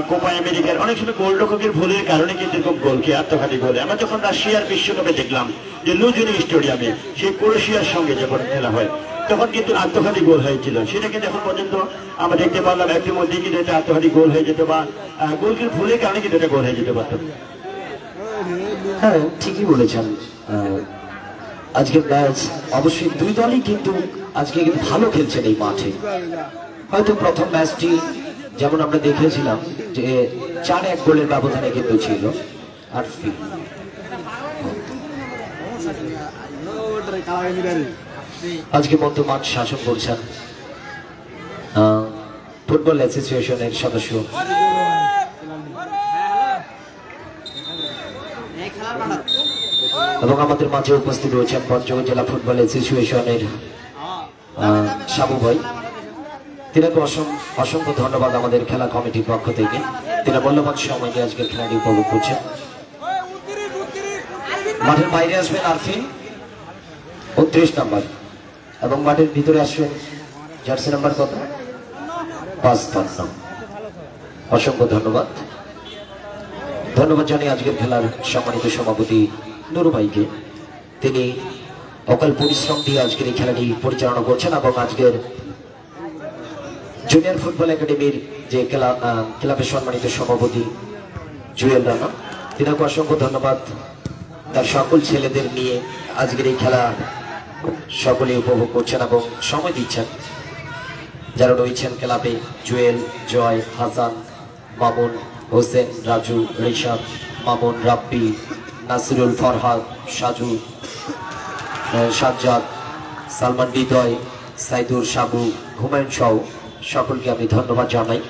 D: কোপা আমেরিকার অনেক সময় গোলরক্ষকের ভুলের কারণে কিন্তু এরকম গোলকে আত্মঘাতী গোলে, আমরা যখন রাশিয়ার বিশ্বকাপে দেখলাম যে লুঝনিকি স্টেডিয়ামে সেই ক্রোয়েশিয়ার সঙ্গে যখন খেলা হয় তখন কিন্তু আত্মঘাতী গোল হয়েছিল, সেটা কিন্তু এখন পর্যন্ত আমরা দেখতে পারলাম একটির মধ্যে কিন্তু এটা আত্মঘাতী গোল হয়ে যেত বা গোলকির ভুলের কারণে কিন্তু এটা গোল হয়ে যেতে পারত।
B: হ্যাঁ, ঠিকই বলেছেন। আজকের ম্যাচ অবশ্যই দুই দলই কিন্তু আজকে কিন্তু ভালো খেলছেন এই মাঠে। হয়তো প্রথম ম্যাচটি যেমন আমরা দেখেছিলাম যে 4-1 গোলের ব্যবধানে কিন্তু ছিল, আর আজকে মধ্য মাঠ শাসন করছেন ফুটবল অ্যাসোসিয়েশনের সদস্য এবং আমাদের মাঝে উপস্থিত রয়েছেন পঞ্চগড় জেলা ফুটবল অ্যাসোসিয়েশনের সাবু ভাই। তিনাকে অসংখ্য ধন্যবাদ আমাদের খেলা কমিটির পক্ষ থেকে, তিনি মূল্যবান সময় নিয়ে আজকের খেলাটি উপভোগ করছেন। মাঠের বাইরে আসবেন আরফিন 29 নম্বর এবং মাঠের ভিতরে আসবেন জার্সি নাম্বার কত 55। অসংখ্য ধন্যবাদ জানাই আজকের খেলার সম্মানিত সভাপতি নুরু ভাইকে, তিনি অকাল পরিশ্রম দিয়ে আজকের এই খেলাটি পরিচালনা করছেন এবং আজকের জুনিয়র ফুটবল একাডেমির যে ক্লাবের সম্মানিত সভাপতি জুয়েল রানা, তিনাকে অসংখ্য ধন্যবাদ। তার সকল ছেলেদের নিয়ে আজকের এই খেলা সকলে উপভোগ করছেন এবং সময় দিচ্ছেন। যারা রয়েছেন ক্লাবে জুয়েল, জয়, হাসান, মামুন, হোসেন, রাজু, ঋষাদ, মামুন, রাব্বি, নাসিরুল, ফরহাদ, সাজু, সাজ্জাদ, সালমান, হৃদয়, সাইদুর, সাবু, হুমায়ুন সহ সকলকে আমি ধন্যবাদ জানাই।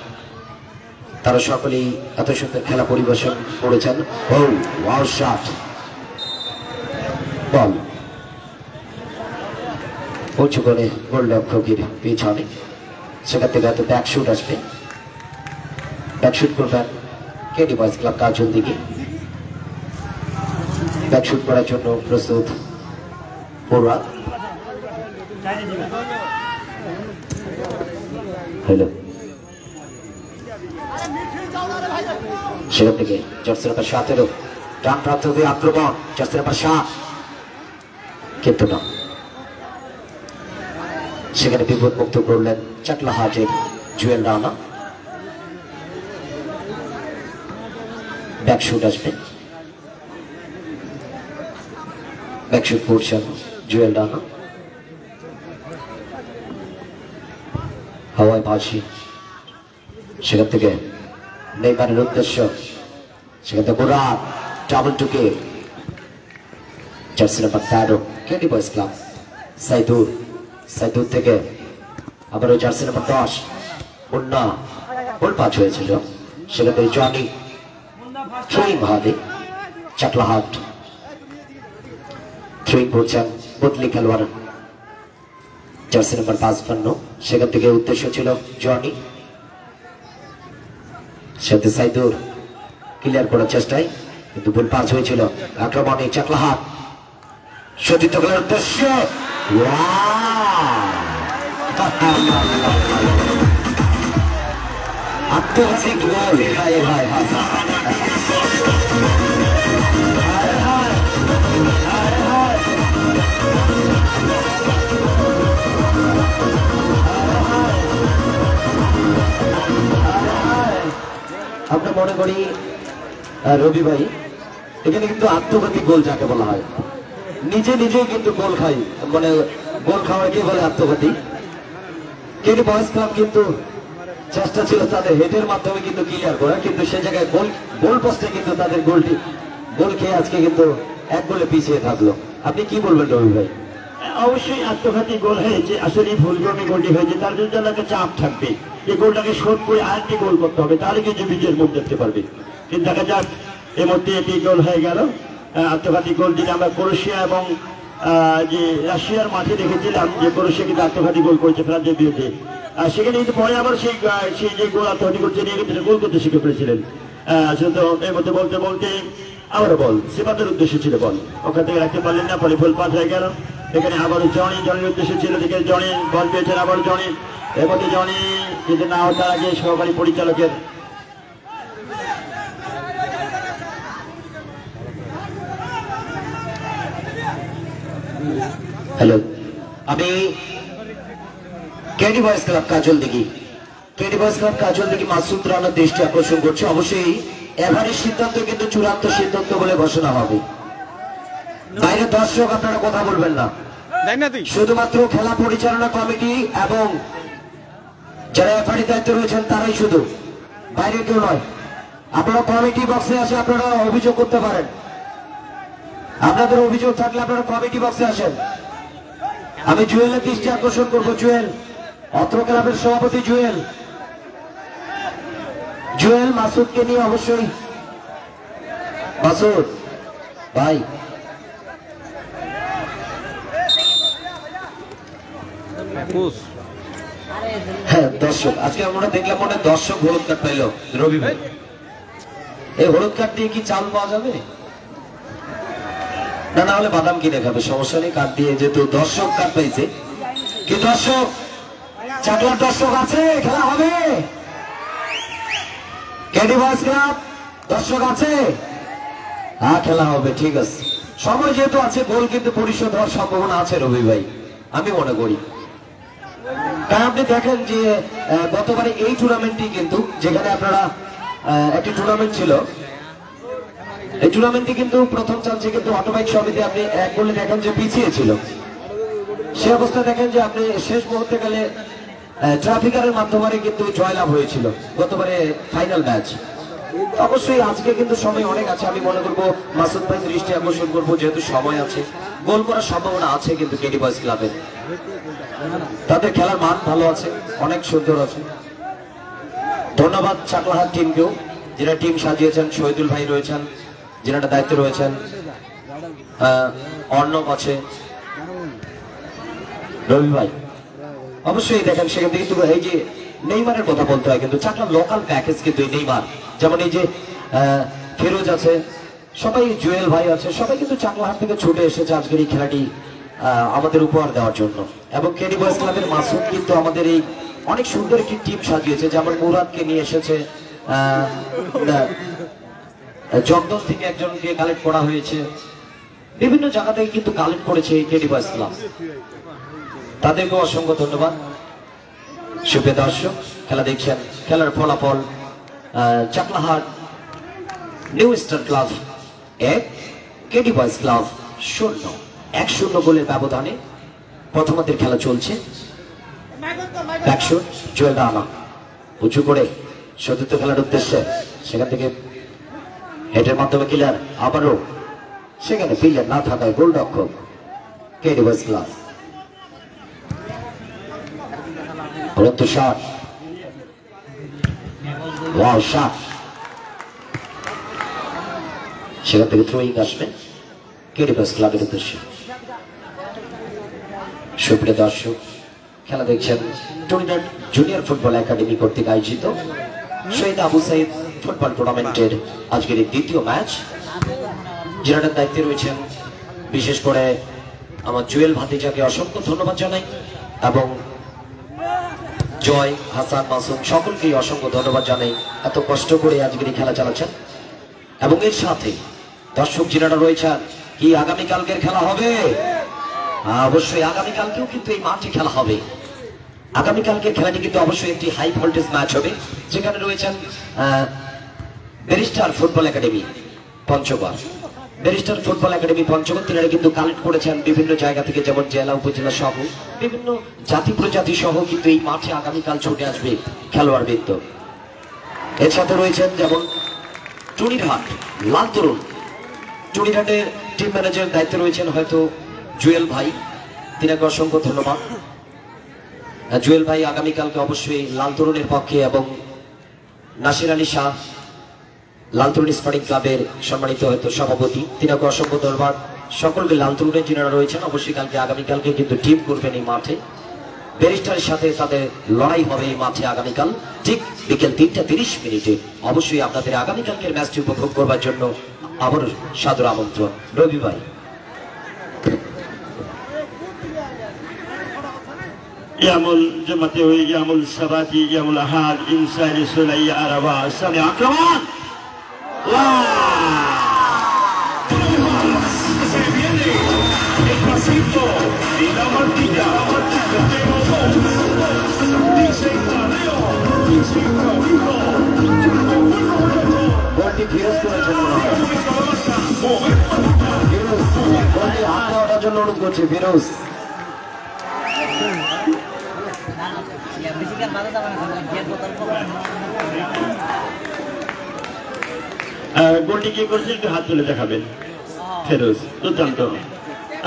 B: তারা সকলেই এত সুন্দর খেলা পরিবেশন করেছেন। বল উঁচু করে গোলরক্ষকের পেছনে, সেখান থেকে হয়তো ব্যাকশুট আসবে, ব্যাকশুট করবেন কেডি বয়েজ ক্লাব কাজল দিকে। ব্যাকশুট করার জন্য প্রস্তুত পড়ুয়া। হ্যালো, সেখান থেকে জার্সি নাম্বার 17 ডান প্রান্ত হয়ে আক্রমণ, জার্সি নাম্বার 7 কিন্তু না, সেখানে বিপদ মুক্ত করলেন চাকলাহাটের জুয়েল রানা। ব্যাকশুট আসবে, ব্যাকশুট করছেন জুয়েল রানা, হাওয়ায় ভাসি, সেখান থেকে নেইমারের উদ্দেশ্য, সেখান থেকে মুরাদ ডাবল টুকে jersey number 13 KD boys club Saidur থেকে আবারও জার্সি নাম্বার 10 মুন্না গোল পাঁচ হয়েছিল, সেখানে জনি থ্রোয়িং হাতে চাকলাহাট থ্রোয়িং করছেন বদলি খেলোয়াড় জার্সি নাম্বার 55, সেখান থেকে উদ্দেশ্য ছিল জনি, সাথে সাইদুর ক্লিয়ার করার চেষ্টায় কিন্তু গোল পাঁচ হয়েছিল। আক্রমণে চাকলাহাট সতীর্থ খেলার উদ্দেশ্য আত্মহাসিক গোল। হায় হায় হায় আমরা মনে করি রবি ভাই এখানে কিন্তু আত্মঘাতী গোল যাকে বলা হয়, নিজে নিজেই কিন্তু গোল খাই, মানে গোল খাওয়াকে বলে আত্মঘাতী। কেডি বয়েজ ক্লাব কিন্তু চেষ্টা ছিল তাদের হেডের মাধ্যমে কিন্তু ক্লিয়ার করা, কিন্তু সে জায়গায় গোল পোস্টে কিন্তু তাদের গোল খেয়ে আজকে কিন্তু এক গোলে পিছিয়ে থাকলো। আপনি কি বলবেন রবি ভাই?
D: অবশ্যই আত্মঘাতী গোল হয়েছে, আসলে ভুলক্রমে গোলটি হয়েছে, তার জন্য একটা চাপ থাকবে, এই গোলটাকে শোধ করে আরেকটি গোল করতে হবে, তাহলে কিন্তু বিজয়ের মুখ দেখতে পারবে। কিন্তু দেখা যাক এর মধ্যে এটি গোল হয়ে গেল। আত্মঘাতী গোল যেটা আমরা ক্রোয়েশিয়া এবং যে রাশিয়ার মাঠে দেখেছিলাম যে ক্রোয়েশিয়া কিন্তু আত্মঘাতী গোল করেছে ফ্রান্সের বিরুদ্ধে, সেখানে কিন্তু পরে আবার সেই যে গোল আত্মঘাতী করছে নিয়ে কিন্তু গোল করতে শিখে ফেলেছিলেন। সেটা এর মধ্যে বলতে বলতে আবারও বল সেবাদের উদ্দেশ্য ছিল, বল ওখান থেকে রাখতে পারলেন না, ফলে ফুল পাস হয়ে গেল। এখানে আবারও জনির উদ্দেশ্য ছিল, যেখানে জনি বল পেয়েছেন, আবার জনি, এর মধ্যে জনি যদি না তার আগে সহকারী পরিচালকের
B: হ্যালো, আমি কেডি বয়েজ ক্লাব কাজল দিঘি, কেডি বয়েজ ক্লাব কাজল দিঘি মাসুদ রানার দৃষ্টি আকর্ষণ করছে। অবশ্যই এভারের সিদ্ধান্ত কিন্তু চূড়ান্ত সিদ্ধান্ত বলে ঘোষণা হবে। বাইরে দর্শক আপনারা কথা বলবেন না, শুধুমাত্র খেলা পরিচালনা কমিটি এবং যারা এফআরই দায়িত্বে রয়েছেন তারাই শুধু, বাইরে কেউ নয়। আপনারা কমিটি বক্সে আসে আপনারা অভিযোগ করতে পারেন, আপনাদের অভিযোগ থাকলে আপনারা কমিটি বক্সে আসেন। আমি জুয়েলের দৃষ্টি আকর্ষণ করবো, জুয়েল অত্র ক্লাবের সভাপতি জুয়েল মাসুদকে নিয়ে অবশ্যই। মাসুদ ভাই হ্যাঁ, দর্শক আজকে আমরা দেখলাম মনে দর্শক হলুদ কার্ড পাইল। রবি ভাই এই হলুদ কার্ড দিয়ে কি চাল পাওয়া যাবে? না হলে বাদাম কিনে খাবে, সমস্যা নেই, কার্ড দিয়ে যেহেতু দর্শক কার্ড পাইছে। কি দর্শক, চাকলার দর্শক আছে, খেলা হবে? কেডি বয়েজ ক্লাব দর্শক আছে, হ্যাঁ খেলা হবে, ঠিক আছে। সময় যেহেতু আছে, গোল কিন্তু পরিশোধ হওয়ার সম্ভাবনা আছে রবি ভাই, আমি মনে করি। কারণ আপনি দেখেন যে গতবারে এই টুর্নামেন্টটি কিন্তু, যেখানে আপনারা একটি টুর্নামেন্ট ছিল, এই টুর্নামেন্টটি কিন্তু প্রথম চান্সে কিন্তু অটোবাইক সমিতি আপনি এক গোলে দেখেন যে পিছিয়ে ছিল, সে অবস্থা দেখেন যে আপনি শেষ মুহূর্তে গেলে ট্রাফিকারের মাধ্যমে কিন্তু জয়লাভ হয়েছিল গতবারে ফাইনাল ম্যাচ। অবশ্যই আজকে কিন্তু সময় অনেক আছে, আমি মনে করবো মাসুদ ভাই দৃষ্টি আকর্ষণ করবো, যেহেতু সময় আছে, গোল করার সম্ভাবনা আছে কিন্তু কেডি বয়েজ ক্লাবের, তাদের খেলার মান ভালো আছে, অনেক সুন্দর আছে। ধন্যবাদ চাকলাহাট টিমকেও, যারা টিম সাজিয়েছেন, শহীদুল ভাই রয়েছেন, যারা দায়িত্বে রয়েছেন, অর্ণব আছে, রবি ভাই। অবশ্যই দেখেন সেখান থেকে কিন্তু এই যে নেইমারের কথা বলতে হয়, কিন্তু চাকলা লোকাল প্যাকেজ কিন্তু এই নেইমার, যেমন এই যে ফিরোজ আছে, সবাই জুয়েল ভাই আছে, সবাই কিন্তু চাকলাহাট থেকে ছুটে এসেছে আজকের এই খেলাটি আমাদের উপহার দেওয়ার জন্য। এবং কেডি বয়েজ ক্লাবের মাসুদ কিন্তু আমাদের এই অনেক সুন্দর একটি টিম সাজিয়েছে, যেমন মুরাদকে নিয়ে এসেছে, জগদল থেকে একজনকে কালেক্ট করা হয়েছে, বিভিন্ন জায়গা থেকে কিন্তু কালেক্ট করেছে এই কেডি বয়েজ ক্লাব, তাদেরকেও অসংখ্য ধন্যবাদ। সুপ্রিয় দর্শক, খেলা দেখছেন, খেলার ফলাফল Chaklahat new star club 1, KD boys club 0, 1-0 গোলের ব্যবধানে প্রথমার্ধের খেলা চলছে। ব্যাকশট জুয়েল রানা উঁচু করে সতীর্থ খেলার উদ্দেশ্যে, সেখান থেকে হেডের মাধ্যমে ক্লিয়ার, আবারও সেখানে প্লেয়ার না থাকায় গোলরক্ষক কেডি বয়েজ ক্লাব। পরন্ত শট ওয়াও শট, সেখান থেকে থ্রোয়িং আসবে কেডিবাস ক্লাবের উদ্দেশ্যে। সুপ্রিয় দর্শক, খেলা দেখছেন টুর্নামেন্ট জুনিয়র ফুটবল একাডেমি কর্তৃক আয়োজিত শহীদ আবু সাইদ ফুটবল টুর্নামেন্টের আজকের এই দ্বিতীয় ম্যাচ। যেটার দায়িত্বে রয়েছেন বিশেষ করে আমার জুয়েল ভাতিজাকে অসংখ্য ধন্যবাদ জানাই, এবং জয়, হাসান, মাসুম সকলকেই অসংখ্য ধন্যবাদ জানাই এত কষ্ট করে আজকের এই খেলা চালাচ্ছেন। এবং এর সাথে দর্শক যারা রয়েছেন, কি আগামীকালকের খেলা হবে? অবশ্যই আগামীকালকেও কিন্তু এই মাঠে খেলা হবে। আগামীকালকের খেলাটি কিন্তু অবশ্যই একটি হাই ভোল্টেজ ম্যাচ হবে, যেখানে রয়েছেন barrister football academy Panchagarh. Barrister football academy Panchagarh তিনারা কিন্তু কালেক্ট করেছেন বিভিন্ন জায়গা থেকে, যেমন জেলা উপজেলা সহ বিভিন্ন জাতি প্রজাতি সহ কিন্তু এই মাঠে আগামীকাল ছুটে আসবে খেলোয়াড় বৃন্দ। এর সাথে রয়েছেন যেমন টুনিরহাট লাল তরুণ, টুনিরহাটের টিম ম্যানেজারের দায়িত্বে রয়েছেন হয়তো জুয়েল ভাই, তিনাকে অসংখ্য ধন্যবাদ। জুয়েল ভাই আগামীকালকে অবশ্যই লাল তরুণের পক্ষে, এবং নাসির আলী শাহ লাল তরুণ স্পোর্টিং ক্লাবের সম্মানিত হয়তো সভাপতি, তিনাকে অসংখ্য ধন্যবাদ। সকলকে লাল তরুণের যিনারা রয়েছেন অবশ্যই কালকে আগামীকালকে কিন্তু টিম করবেন এই মাঠে। ব্যারিস্টারের সাথে তাদের লড়াই হবে এই মাঠে আগামীকাল ঠিক বিকেল 3:30। অবশ্যই আপনাদের আগামীকালকের ম্যাচটি উপভোগ করবার জন্য আবার সাদর আমন্ত্রণ। রবি ভাই।
D: ইয়ামুল জামাতে ওই ইয়ামুল সাবাতি ইয়ামুল আহাদ ইনসাইড সুলাইয়া আরাবা সামনে আক্রমণ।
B: বলটি ফিরোজ করেছেন, বলটি হাত দেওয়ার জন্য অনুরোধ করছে ফিরোজ।
D: গোলটি কি করছে একটু হাত তুলে দেখাবেন ফেরোজ। দুর্দান্ত।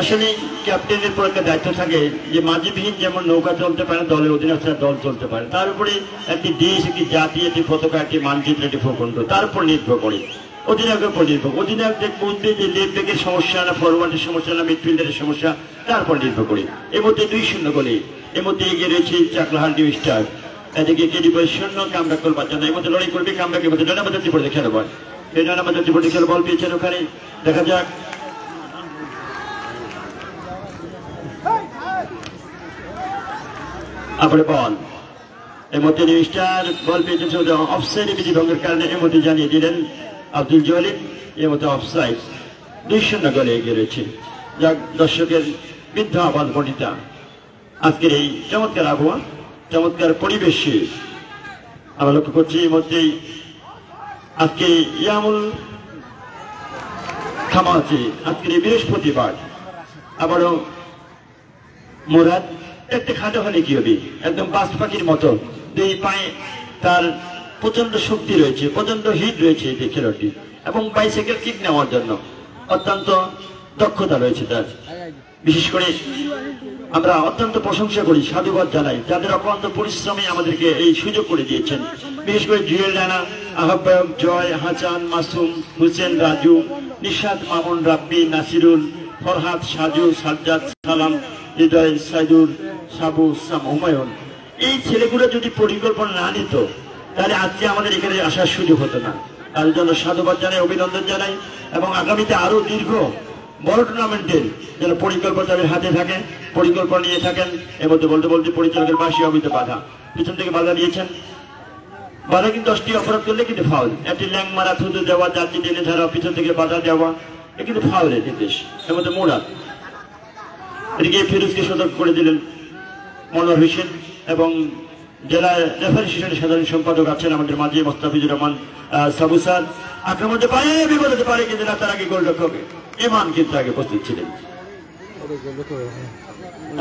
D: আসলে ক্যাপ্টেনের পর একটা দায়িত্ব থাকে যে মাঝিবিহীন যেমন নৌকা চলতে পারে, দলের অধিনায়ক দল চলতে পারে, তার উপরে একটি দেশ, একটি জাতি, একটি পতাকা, একটি মানচিত্র, একটি ভূখণ্ড তার উপর নির্ভর করে, অধিনায়কের উপর নির্ভর। অধিনায়ক বুঝবে যে লেফট ব্যাকের সমস্যা না ফরওয়ার্ডের সমস্যা না মিডফিল্ডারের সমস্যা, তার উপর নির্ভর করে। এর মধ্যে 2-0 গোলে এর মধ্যে এগিয়ে রয়েছে চাকলাহাল নিউ স্টার। এদিকে কেডিবাস 0 কামব্যাক করবার জন্য এর মধ্যে লড়াই করবে। কামব্যাকের মধ্যে ডানাবাজার ত্রিপুরা খেলোয়াড়, এই ডানাবাজার ত্রিপুরা খেলা বল পেয়েছেন ওখানে, দেখা যাক। আবার বল এর মধ্যে নিউ স্টার বল পেয়েছেন, অফসাইডে বিধি ভঙ্গের কারণে এর মধ্যে জানিয়ে দিলেন আব্দুল জলিল, এর মধ্যে অফসাইড। 2-0 গোলে এগিয়ে রয়েছে। যাক, দর্শকের বৃদ্ধ আবাদ বনিতা আজকের এই চমৎকার আবহাওয়া, চমৎকার পরিবেশে আমরা লক্ষ্য করছি। এর মধ্যেই আজকে ইয়ামুল খামাচি আজকের এই বৃহস্পতিবার আবারও মুরাদ একটু খাটো হলে কি হবে, একদম বাস পাখির মতো 2 পায়ে তার প্রচন্ড শক্তি রয়েছে, প্রচন্ড হিট রয়েছে এই খেলোয়াড়টি, এবং বাইসাইকেল কিক নেওয়ার জন্য অত্যন্ত দক্ষতা রয়েছে তার। বিশেষ করে আমরা অত্যন্ত প্রশংসা করি, সাধুবাদ জানাই যাদের অক্লান্ত পরিশ্রমে আমাদেরকে এই সুযোগ করে দিয়েছেন। বিশেষ করে জুয়েল রানা, আহ্বায়ক জয়, হাসান, মাসুম, হুসেন, রাজু, নিশাদ, মামুন, রাব্বি, নাসিরুল, ফরহাদ, সাজু, সাজ্জাদ, সালাম, হৃদয়, সাইদুর, সাবু, সাম, হুমায়ুন। এই ছেলেগুলো যদি পরিকল্পনা না নিত তাহলে আজকে আমাদের এখানে আসার সুযোগ হতো না। তার জন্য সাধুবাদ জানাই, অভিনন্দন জানাই, এবং আগামীতে আরো দীর্ঘ বড় টুর্নামেন্টের যেন পরিকল্পনা তাদের হাতে থাকে, পরিকল্পনা নিয়ে থাকেন। এর মধ্যে বলতে বলতে পরিচালকের পাশে অমিত বাধা, পিছন থেকে বাধা দিয়েছেন। বাধা কিন্তু 10টি অপরাধ করলে কিন্তু ফাউল, একটি ল্যাং মারা, থুতু দেওয়া, জার্জি টেনে ধরা, পিছন থেকে বাধা দেওয়া, এ কিন্তু ফাউলের নির্দেশ। এর মধ্যে মোড়াত এদিকে ফিরোজকে সতর্ক করে দিলেন মনোয়ার হোসেন, এবং জেলা রেফারি সেশনের সাধারণ সম্পাদক আছেন আমাদের মাঝে মোস্তাফিজুর রহমান সাবু স্যার। আক্রমণ হতে পারে, বিপদ হতে পারে, কিন্তু না তার আগে গোলরক্ষক এমান কিন্তু আগে উপস্থিত ছিলেন,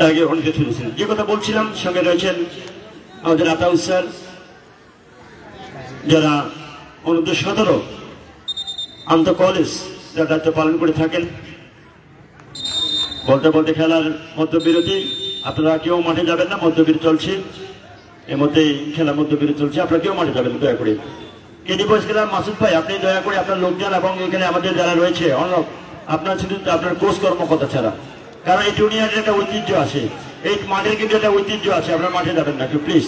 D: আগে অনেকে ফিরেছিলেন। যে কথা বলছিলাম, সঙ্গে রয়েছেন আমাদের আতাউস স্যার, যারা অনূর্ধ্ব 17 আন্তঃ কলেজ যারা দায়িত্ব পালন করে থাকেন। বলতে বলতে খেলার মধ্যবিরতি, আপনারা কেউ মাঠে যাবেন না, মধ্যবিরতি চলছে। এর মধ্যে খেলার মধ্যবিরতি চলছে, আপনারা কেউ মাঠে যাবেন দয়া করে। কেডি বয়েজ খেলার মাসুদ ভাই, আপনি দয়া করে আপনার লোকজন এবং এখানে আমাদের যারা রয়েছে অর্ণব, আপনার শুধু আপনার কোচ কর্মকর্তা ছাড়া, কারণ এই টুর্নামেন্টের একটা ঐতিহ্য আছে, এই মাঠের কিন্তু একটা ঐতিহ্য আছে, আপনার মাঠে যাবেন না একটু প্লিজ।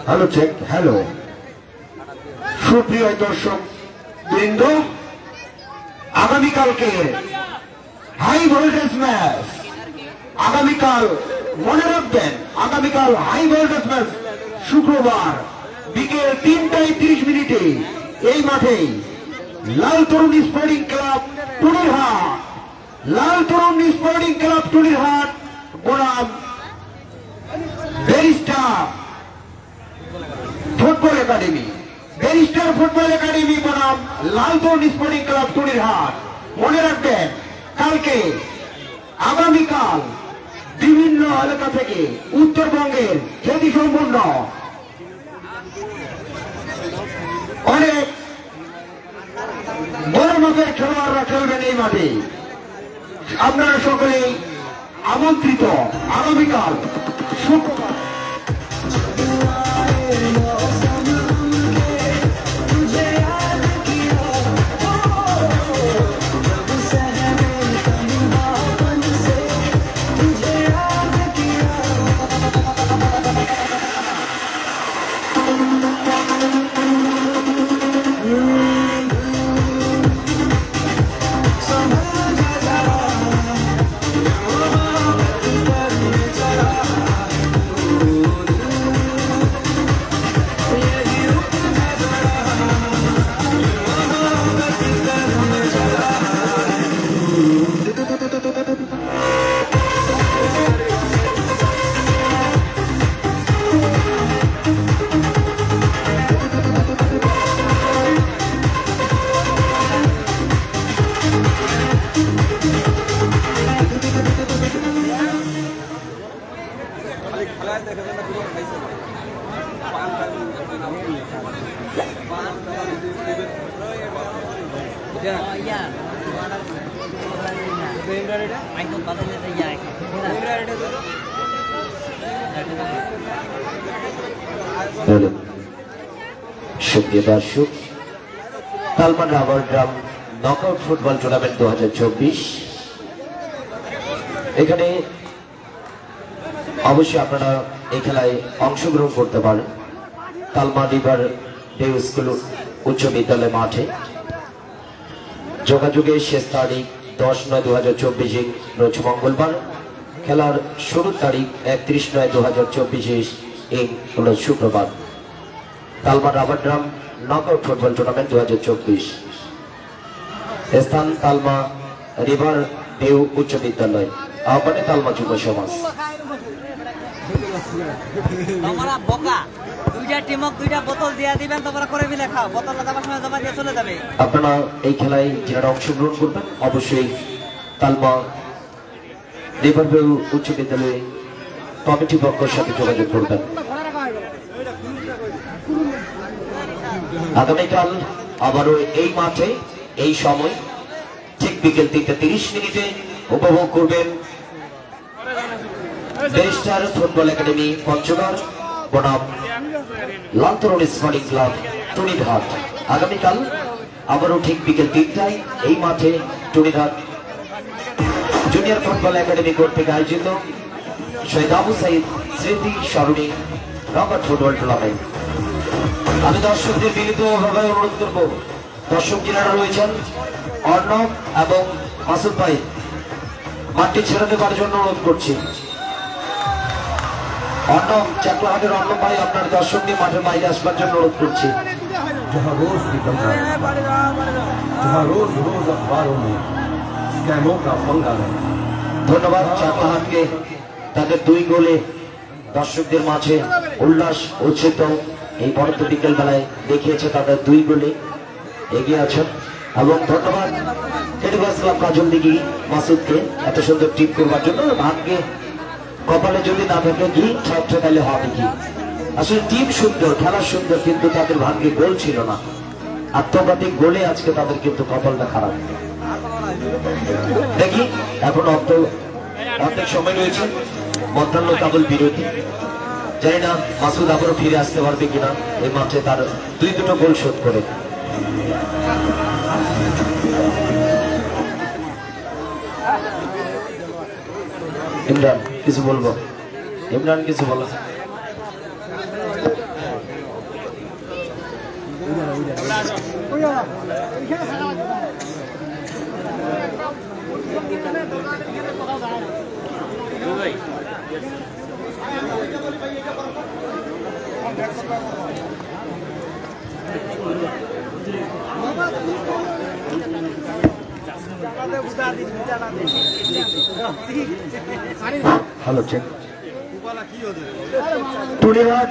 A: হ্যালো চেক, হ্যালো সুপ্রিয় দর্শক বৃন্দ, আগামীকালকে হাই ভোল্টেজ ম্যাচ, আগামীকাল মনে রাখবেন, আগামীকাল হাই ভোল্টেজ ম্যাচ শুক্রবার বিকেল 3:30 এই মাঠে লাল তরুণ স্পোর্টিং ক্লাব টুনিরহাট, লাল তরুণ স্পোর্টিং ক্লাব টুনিরহাট বনাম barrister football academy, barrister football academy বনাম লাল তরুণ স্পোর্টিং ক্লাব টুনিরহাট। মনে রাখবেন কালকে আগামীকাল বিভিন্ন এলাকা থেকে উত্তরবঙ্গের খ্যাতি সম্পন্ন অনেক বড় মাপের খেলোয়াড়রা খেলবেন এই মাঠে। আপনারা সকলেই আমন্ত্রিত আগামীকাল শুক্রবার।
B: সুপ্রিয় দর্শক, তালমান রাবার গ্রাম নকআউট ফুটবল টুর্নামেন্ট 2024, এখানে অবশ্যই আপনারা এই খেলায় অংশগ্রহণ করতে পারেন তালমা রিভার ডে স্কুল উচ্চ বিদ্যালয় মাঠে। যোগাযোগের শেষ তারিখ 10/9/2024 রোজ মঙ্গলবার, খেলার শুরুর তারিখ 31/9/2024 রোজ শুক্রবার। তালমা রাবার গ্রাম নকআউট ফুটবল টুর্নামেন্ট 2024, স্থান তালমা রিভার ডে উচ্চ বিদ্যালয়, আহ্বানে তালমা যুব সমাজ। আপনারা এই খেলায় যারা অংশগ্রহণ করবেন অবশ্যই তালমা রিভার ডে উচ্চ বিদ্যালয় কমিটি পক্ষের সাথে যোগাযোগ করবেন। আগামীকাল আবারও এই মাঠে এই সময় ঠিক বিকেল 3:30 উপভোগ করবেন ব্যারিস্টার ফুটবল একাডেমি পঞ্চগড় বনাম লালতরণ স্পোর্টিং ক্লাব টুনিরহাট। আগামীকাল আবারও ঠিক বিকেল 3টায় এই মাঠে টুনিরহাট জুনিয়র ফুটবল একাডেমি কর্তৃক আয়োজিত শহীদ আবু সাইদ স্মৃতি স্মরণী রবার্ট ফুটবল টুর্নামেন্ট। আমি দর্শকদের বিনীতভাবে অনুরোধ করব, দর্শক যারা রয়েছেন অর্ণব এবং মাসুদ ভাই মাঠটি ছেড়ে দেওয়ার জন্য অনুরোধ করছি। অর্ণব, চাকলাহাটের অর্ণব ভাই আপনার দর্শক নিয়ে মাঠের বাইরে আসবার জন্য অনুরোধ করছি।
F: जहाँ रोज निकलता है, जहाँ रोज रोज अखबारों में स्कैमों का पंगा है।
B: ধন্যবাদ চাকলাহাটকে তাদের 2 গোলে দর্শকদের মাঝে উল্লাস উচ্ছিত এই বড় বিকেল বেলায় দেখিয়েছে, তাদের 2 গোলে এগিয়ে আছেন। এবং ধন্যবাদ কেডিবাস ক্লাব কাজল দিঘি মাসুদকে এত সুন্দর টিপ করবার জন্য। ভাগ্যে কপালে যদি না থাকে কি ঠকঠকাইলে হবে কি, আসলে টিম সুন্দর, খেলা সুন্দর, কিন্তু তাদের ভাগ্যে গোল ছিল না। আত্মঘাতী গোলে আজকে তাদের কিন্তু কপালটা খারাপ। দেখি এখন অর্ধেক সময় রয়েছে, মধ্যাহ্ন কাবল বিরতি। জানি না মাসুদ আবারও ফিরে আসতে পারবে কিনা এই মাঠে তার 2 গোল শোধ করে। ইমরান কিছু বলবো, ইমরান কিছু বলো।
A: Hello check. Tunirhat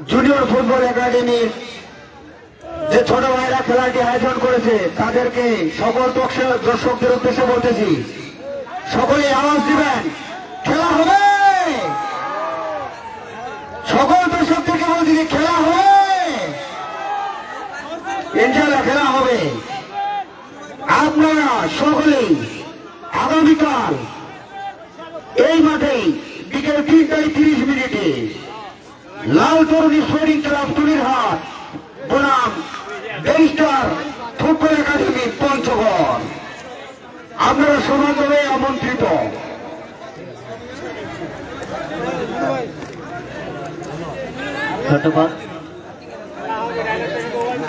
A: junior football একাডেমির যে ছোট ভাইরা খেলাটি আয়োজন করেছে তাদেরকে সকল দর্শকদের উদ্দেশ্যে বলতেছি, সকলে আওয়াজ দিবেন, খেলা হবে। সকল দর্শকদেরকে বলছি খেলা হবে, ইনশাআল্লাহ খেলা হবে। আপনারা সকলেই আগামীকাল এই মাঠেই বিকেল 3:30 লালতরণ স্পোর্টিং ক্লাব টুনিরহাট বনাম ব্যারিস্টার ফুটবল একাডেমি পঞ্চগড়, আপনারা সমাজভাবে আমন্ত্রিত।
E: ধন্যবাদ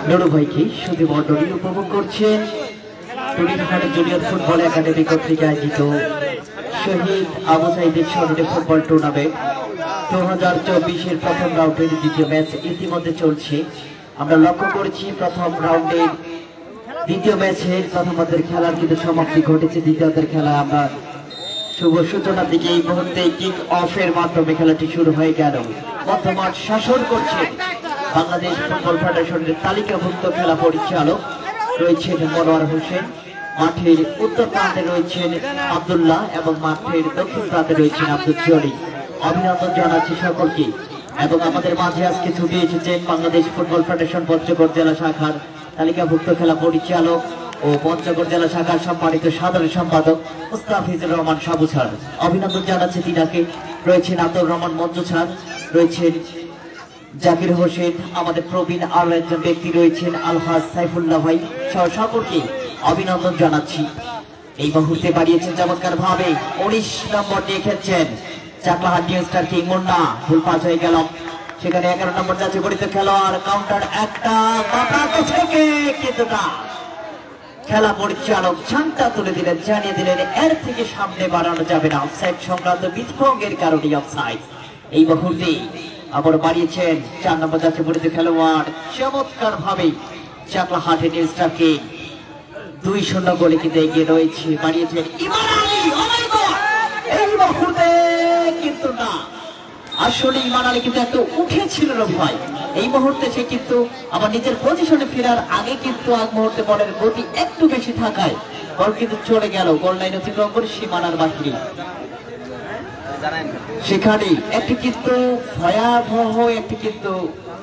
E: নুরু ভাইকে। শুধু মন্ডলী উপভোগ করছেন টুনিরহাট জুনিয়র ফুটবল একাডেমি কর্তৃক আয়োজিত শহীদ আবু সাইদের স্মরণে ফুটবল টুর্নামেন্ট 2024-এর প্রথম রাউন্ডের দ্বিতীয় ম্যাচ ইতিমধ্যে চলছে। আমরা লক্ষ্য করেছি প্রথম রাউন্ডের দ্বিতীয় ম্যাচের প্রথমার্ধের খেলার কিন্তু সমাপ্তি ঘটেছে। দ্বিতীয়ার্ধের খেলা আমরা শুভ সূচনার দিকে এই মুহূর্তে কিক অফের মাধ্যমে খেলাটি শুরু হয়ে গেল। মধ্যমাঠ শাসন করছে বাংলাদেশ ফুটবল ফেডারেশনের তালিকাভুক্ত খেলা পরিচালক রয়েছেন মনোয়ার হোসেন, মাঠের উত্তর প্রান্তে রয়েছেন আব্দুল্লাহ এবং মাঠের দক্ষিণ প্রান্তে রয়েছেন আব্দুল জলি। অভিনন্দন জানাচ্ছি সকলকে। এবং আমাদের মাঝে আজকে ছুটে এসেছেন বাংলাদেশ ফুটবল ফেডারেশন পঞ্চগড় জেলা শাখার তালিকাভুক্ত খেলা পরিচালক ও পঞ্চগড় জেলা শাখার সম্মানিত সাধারণ সম্পাদক মুস্তাফিজুর রহমান সাবু স্যার। অভিনন্দন জানাচ্ছি তিনাকে। রয়েছেন আব্দুর রহমান মঞ্জু স্যার, রয়েছেন জাকির হোসেন, আমাদের প্রবীণ আরো একজন ব্যক্তি রয়েছেন আলহাজ সাইফুল্লাহ ভাই সহ সকলকে অভিনন্দন জানাচ্ছি। এই মুহূর্তে বাড়িয়েছেন চমৎকার ভাবে 19 নম্বর দিয়ে খেলছেন চাকলাহাট স্টার কিং মুন্না। ভুল পাস হয়ে গেল, সেখানে 11 নম্বর যাচ্ছে গড়িত খেলোয়াড়, কাউন্টার একটা থেকে কিন্তু না, খেলা পরিচালক ঝান্টা তুলে দিলেন, জানিয়ে দিলেন এর থেকে সামনে বাড়ানো যাবে না, অফসাইড সংক্রান্ত বিধ্বঙ্গের কারণে অফসাইড। এই মুহূর্তে আবার বাড়িয়েছেন 4 নম্বর যাচ্ছে গড়িত খেলোয়াড়, চমৎকার ভাবে চাকলাহাটের স্টার কিং 2-0 গোলে কিন্তু এগিয়ে রয়েছে। বাড়িয়েছেন ইমান আলী, এই মুহূর্তে কিন্তু না, আসলে ইমান আলী কিন্তু একটু উঠেছিল ভাই। এই মুহূর্তে সে কিন্তু আবার নিজের পজিশনে ফেরার আগে কিন্তু আগ মুহূর্তে বলের গতি একটু বেশি থাকায় বল কিন্তু চলে গেল গোল লাইন অতিক্রম করে সীমানার বাহিরে। সেখানে একটি কিন্তু ভয়াবহ একটি কিন্তু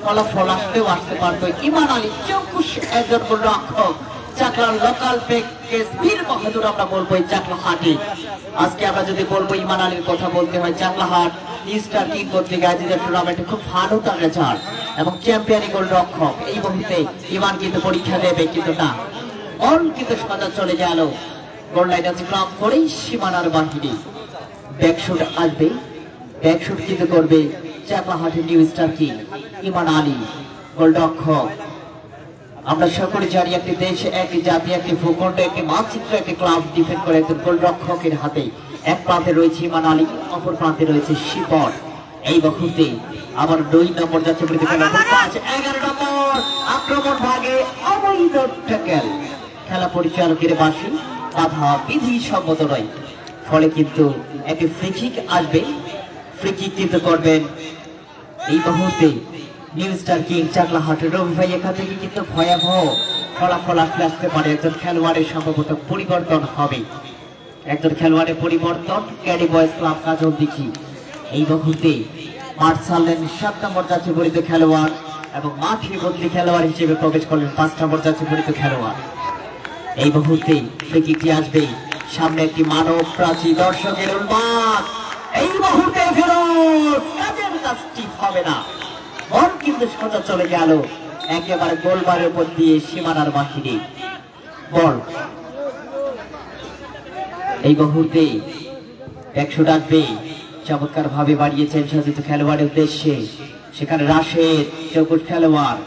E: ফলাফল আসতেও আসতে পারতো। ইমান আলী চৌকুশ একজন গোলরক্ষক, চাকলার লোকাল প্যাকেজ বীর বাহাদুর আমরা বলবো এই চাকলাহাটে। আজকে আমরা যদি বলবো ইমান আলীর কথা বলতে হয়, চাকলাহাট স্টার কিং কর্তৃক আয়োজিত টুর্নামেন্টে খুব ভালো তার রেজাল্ট এবং চ্যাম্পিয়ন গোলরক্ষক। এই মুহূর্তে ইমান কিন্তু পরীক্ষা দেবে, কিন্তু না, বল কিন্তু সোজা চলে গেল গোল লাইন অতিক্রম করেই সীমানার বাহিরে। ব্যাকশুট আসবে, ব্যাকশুট কিন্তু করবে চাকলাহাটের নিউ স্টার কিং ইমান আলী গোলরক্ষক। আমরা সকলে জানি একটি দেশ, একটি জাতি, একটি ভূখণ্ড, একটি মানচিত্র, একটি ক্লাব ডিফেন্ড করে একজন গোলরক্ষকের হাতে। এক প্রান্তে রয়েছে ইমান আলী, অপর প্রান্তে রয়েছে শিপন। এই মুহূর্তে আবার 2 নম্বর যাচ্ছে 11 নম্বর আক্রমণ ভাগে অবৈধ ট্যাকেল। খেলা পরিচালকের বাসী বাধা বিধি সম্মত নয়, ফলে কিন্তু একটি ফ্রি কিক আসবে। ফ্রি কিক কিন্তু করবেন এই মুহূর্তে নিউ স্টার কিং চাকলাহাটের রবি ভাই। এখান থেকে কিন্তু ভয়াবহ ফলাফল আসতে পারে। একজন খেলোয়াড়ের সম্ভবত পরিবর্তন হবে, একজন খেলোয়াড়ের পরিবর্তন। ক্যাডি বয়েজ ক্লাব কাজল দিঘি এই মুহূর্তে মাঠ ছাড়লেন 7 নম্বর যাচ্ছে পরিচিত খেলোয়াড় এবং মাঠে বদলি খেলোয়াড় হিসেবে প্রবেশ করলেন 5 নম্বর যাচ্ছে পরিচিত খেলোয়াড়। এই মুহূর্তে ফ্রি কিকটি আসবে, সামনে একটি মানব প্রাচী, দর্শকের উন্মাদ। এই মুহূর্তে ফেরত কাজের কাজটি হবে না, বল কিন্তু সোজা চলে গেল একেবারে গোলবারের উপর দিয়ে সীমানার বাহিরে। বল এই মুহূর্তে 100 ডাকবে, চমৎকার ভাবে বাড়িয়েছেন সজ্জিত খেলোয়াড়ের উদ্দেশ্যে। সেখানে রাশেদ চৌকুশ খেলোয়াড়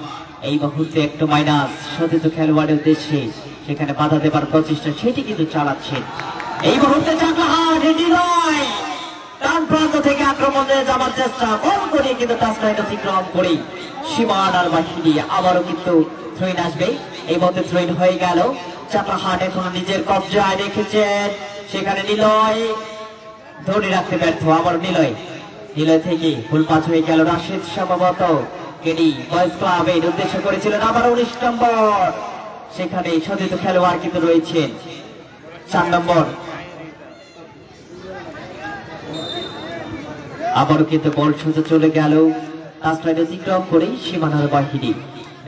E: এই মুহূর্তে একটু মাইনাস সজ্জিত খেলোয়াড়ের উদ্দেশ্যে, সেখানে বাধা দেবার প্রচেষ্টা সেটি কিন্তু চালাচ্ছেন। এই মুহূর্তে চাকলাহাট নয়, ডান প্রান্ত থেকে আক্রমণে যাবার চেষ্টা, বল করে কিন্তু টাচলাইন অতিক্রম করে সীমানার বাহিরে। আবারও কিন্তু থ্রোইন আসবে, এই মধ্যে থ্রোইন হয়ে গেল। চাকলাহাট এখন নিজের কবজায় রেখেছেন, সেখানে নিলয় ধরে রাখতে ব্যর্থ। আবার নিলয় থেকে ফুল পাস হয়ে গেল। রাশেদ সম্ভবত কেডি বয়েজ ক্লাবের উদ্দেশ্য করেছিলেন। আবার 19 নম্বর, সেখানে সতীর্থ খেলোয়াড় কিন্তু রয়েছেন 4 নম্বর। আবারও কিন্তু বল সোজা চলে গেল টাচলাইন অতিক্রম করে সীমানার বাহিরে।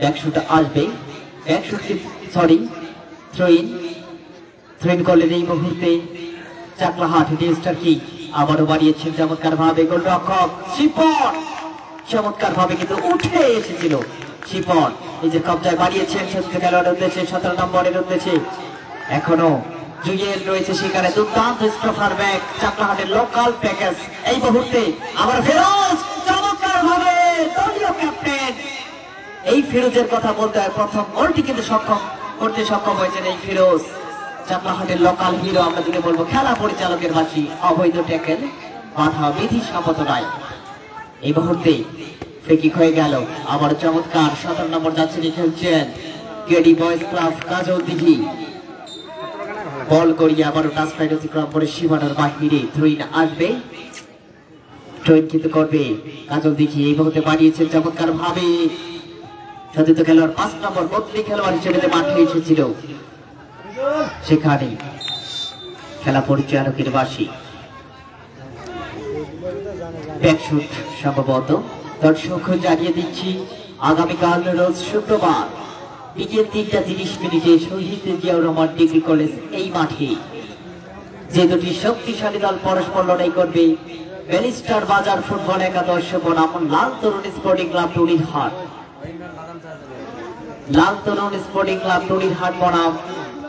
E: ব্যাকশুট আসবে, ব্যাকশুট থ্রোইন করলেন এই মুহূর্তে চাকলাহাট নিউ স্টার কিং। আবারও বাড়িয়েছেন চমৎকার ভাবে গোলরক্ষক শিপন, চমৎকার ভাবে কিন্তু উঠে এসেছিল শিপন। নিজের কবজায় বাড়িয়েছেন সতীর্থ খেলোয়াড়ের উদ্দেশ্যে 17 নম্বরের উদ্দেশ্যে। এখনো জুয়েল রয়েছে সেখানে, দুর্দান্ত স্ট্রফার ব্যাক চাকলাহাটের লোকাল প্যাকেজ। এই মুহূর্তে আবার ফেরোজ, চমৎকার ভাবে দলীয় ক্যাপ্টেন। এই ফিরোজের কথা বলতে হয়, প্রথম গোলটি কিন্তু সক্ষম হয়েছেন এই ফিরোজ, চাকলাহাটের লোকাল হিরো। আমরা যদি বলবো খেলা পরিচালকের বাসী, অবৈধ ট্যাকেল, বাধা বিধি সম্মত নয়। এই মুহূর্তে ফ্রি কিক হয়ে গেল। আবার চমৎকার 17 নম্বর যাচ্ছে খেলছেন কেডি বয়েজ ক্লাব কাজল দিঘি। বল করিয়ে আবারও টাচলাইন অতিক্রম করে সীমানার বাহিরে থ্রোইন আসবে, থ্রোইন কিন্তু করবে কাজল দিঘি। এই মুহূর্তে বাড়িয়েছেন চমৎকার ভাবে সতীর্থ খেলোয়াড় 5 নম্বর বদলি খেলোয়াড় হিসেবে মাঠে এসেছিল, সেখানে খেলা পরিচালকের বাসী। ব্যাকশুট সম্ভবত দর্শক জানিয়ে দিচ্ছি আগামীকাল রোজ শুক্রবার বিকেল 3:30 শহীদ জিয়াউর রহমান ডিগ্রি কলেজ এই মাঠে যে দুটি শক্তিশালী দল পরস্পর লড়াই করবে, ব্যারিস্টার বাজার ফুটবল একাদশ বনাম লাল তরুণ স্পোর্টিং ক্লাব টুরিরহাট। লাল তরুণ স্পোর্টিং ক্লাব টুরিরহাট বনাম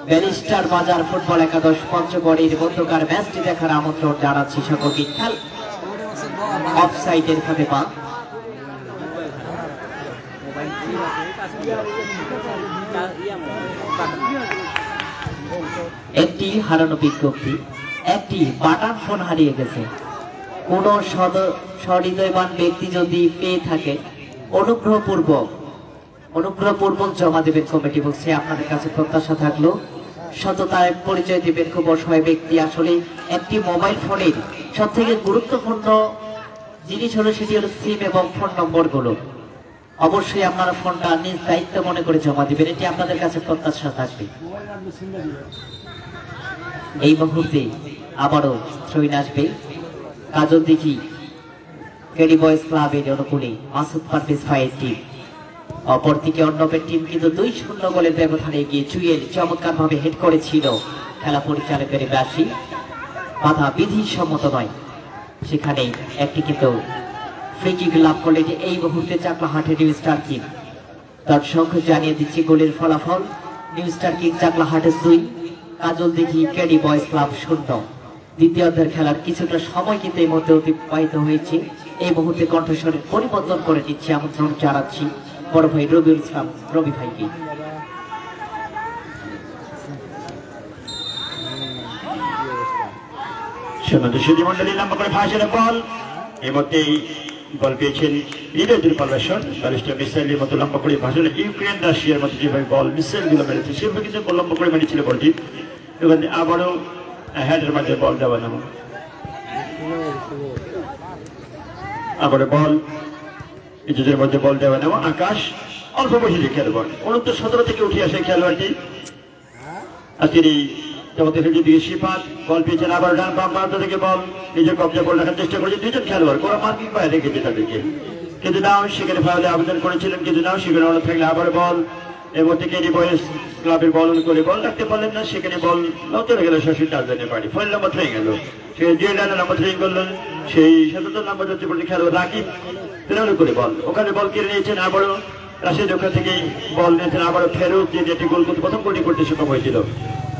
E: ব্যারিস্টার বাজার ফুটবল একাদশ পঞ্চগড়ের মধ্যকার ম্যাচটি দেখার আমন্ত্রণ জানাচ্ছি সকলকে। খেল অফসাইডের খাতে পা একটি হারানো বিজ্ঞপ্তি, একটি বাটন ফোন হারিয়ে গেছে। কোন সহৃদয়বান ব্যক্তি যদি পেয়ে থাকে অনুগ্রহপূর্বক জমা দেবেন কমিটি বক্সে। আপনাদের কাছে প্রত্যাশা থাকলো সততায় পরিচয় দেবেন। খুব অসহায় ব্যক্তি, আসলে একটি মোবাইল ফোনের সব থেকে গুরুত্বপূর্ণ জিনিস হলো সেটি হলো সিম এবং ফোন নম্বর গুলো। অবশ্যই আপনারা ফোনটা নিজ দায়িত্ব মনে করে জমা দিবেন, এটি আপনাদের কাছে প্রত্যাশা থাকবে। এই মুহূর্তে আবারও থ্রোইন আসবে কাজল দিঘি কেডি বয়েজ ক্লাবের অনুকূলে মাসুদ পারভেজ ফায়ার টিম। অপরদিকে অর্ণবের টিম কিন্তু 2-0 গোলের ব্যবধানে এগিয়ে। জুয়েল চমৎকার ভাবে হেড করেছিল, খেলা পরিচালকের ব্যাসী বাধা বিধিসম্মত নয়, সেখানে একটি কিন্তু ফ্রি কিক লাভ করলেন এই মুহূর্তে চাকলাহাটের নিউ স্টার কিং। দর্শক জানিয়ে দিচ্ছি গোলের ফলাফল। নিউ স্টার কিং চাকলাহাটের 2, কাজল দিঘি কেডি বয়েজ ক্লাব 0। দ্বিতীয় অর্ধের খেলার কিছুটা সময় কিন্তু এই মধ্যে অতিবাহিত হয়েছে। এই মুহূর্তে কণ্ঠস্বরের পরিবর্তন করে দিচ্ছে, আমন্ত্রণ জানাচ্ছি বড় ভাই রবিউল ইসলাম রবি ভাইকে।
D: সুধী মন্ডলী লম্বা করে ভাসের বল, এই মধ্যেই বল পেয়েছেন হৃদয়দুর পারভেশন, ব্যারিস্টার মিসাইলের মতো লম্বা করে ভাসেন। ইউক্রেন রাশিয়ার মতো যেভাবে বল মিসাইল গুলো মেরেছে সেভাবে কিন্তু লম্বা করে মেরেছিল বলটি। এখানে আবারও হেডের মাঝে বল দেওয়া নাম, আবার বল নিজেদের মধ্যে বল দেওয়া নেওয়া। আকাশ অল্প বয়সী খেলোয়াড়, 17 থেকে উঠে আসে খেলোয়াড়টি। আর তিনি দিকে শিপাত বল পেয়েছেন, আবার ডান বাম প্রান্ত থেকে বল নিজের কবজা বল রাখার চেষ্টা করেছে। দুজন খেলোয়াড় কোন মার্কিং পায়ে রেখেছে তাদেরকে, কিন্তু নাও সেখানে ফাউলে আবেদন করেছিলেন, কিন্তু নাও সেখানে অন্য থাকলে আবার বল এবং থেকে বয়েস ক্লাবের বল করে বল রাখতে পারলেন না, সেখানে বল চলে গেল সরাসরি টার্জেনে বাড়ি। ফল নম্বর 3 গেল, সে যে লাইনে নম্বর 3 করলেন সেই 77 নম্বর হচ্ছে খেলোয়াড় রাকিব ফেরানো করে বল ওখানে বল কেড়ে নিয়েছেন। আবারও রাশিয়ার ওখান থেকে বল নিয়েছেন, আবারও ফেরত যে যেটি গোল করতে প্রথম গোলটি করতে সক্ষম হয়েছিল।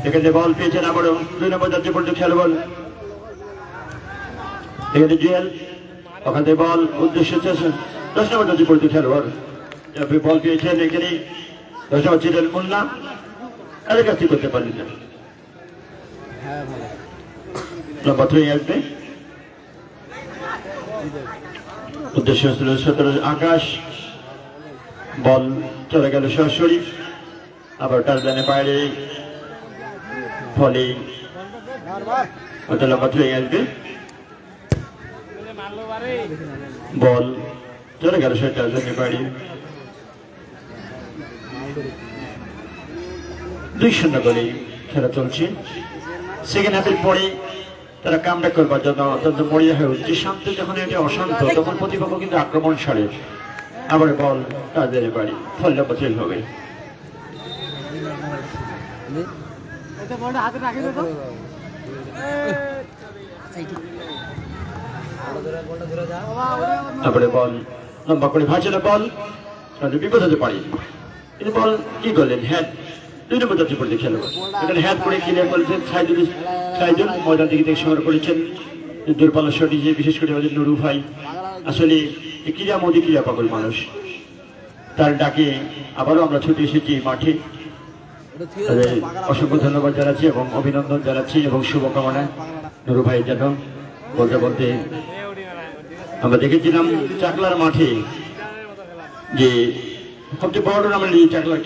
D: এখানে বল পেয়েছেন আবারও 2 নম্বর জাতীয় পর্যায়ে খেলোয়াড়, এখানে জুয়েল ওখান থেকে বল উদ্দেশ্য 10 নম্বর জাতীয় পর্যায়ে খেলোয়াড় বল পেয়েছেন। এখানে 10 নম্বর ছিলেন মোল্লা, এর কাছে করতে পারলেন না। নম্বর 3 আসবে, উদ্দেশ্য ছিল 17 আকাশ, বল চলে গেল সরাসরি আবার টার্জেনের বাইরে, ফলে নম্বর 3 আসবে, বল চলে গেল সে টার্জেনের বাইরে। 2-0 গোলে খেলা চলছে। সেকেন্ড হাফের পরে তারা কামব্যাক করবার জন্য অত্যন্ত মরিয়া হয়ে উঠছে। শান্ত যখন এটা অশান্ত তখন প্রতিপক্ষ কিন্তু আক্রমণ সারে, আবার বল তাদের বাড়ি, ফল নম্বর 3 হবে। তারপরে বল লম্বা করে ভাজলে বল বিপদ হতে পারে, কিন্তু বল কি করলেন হ্যাঁ 2 নম্বর জাতীয় পর্যায়ে খেলোয়াড় এখানে হ্যাঁ করে ক্লিয়ার করেছেন। সাইদুল ময়দান থেকে সংগ্রহ করেছেন দূরপাল্লা শট, যে বিশেষ করে আমাদের নুরু ভাই আসলে ক্রীড়া মোদী ক্রীড়া পাগল মানুষ, তার ডাকে আবারও আমরা ছুটে এসেছি মাঠে। অসংখ্য ধন্যবাদ জানাচ্ছি এবং অভিনন্দন জানাচ্ছি এবং শুভকামনা নুরু ভাই। যেন বলতে বলতে আমরা দেখেছিলাম চাকলার মাঠে যে সবচেয়ে বড় টুর্নামেন্ট চাকলার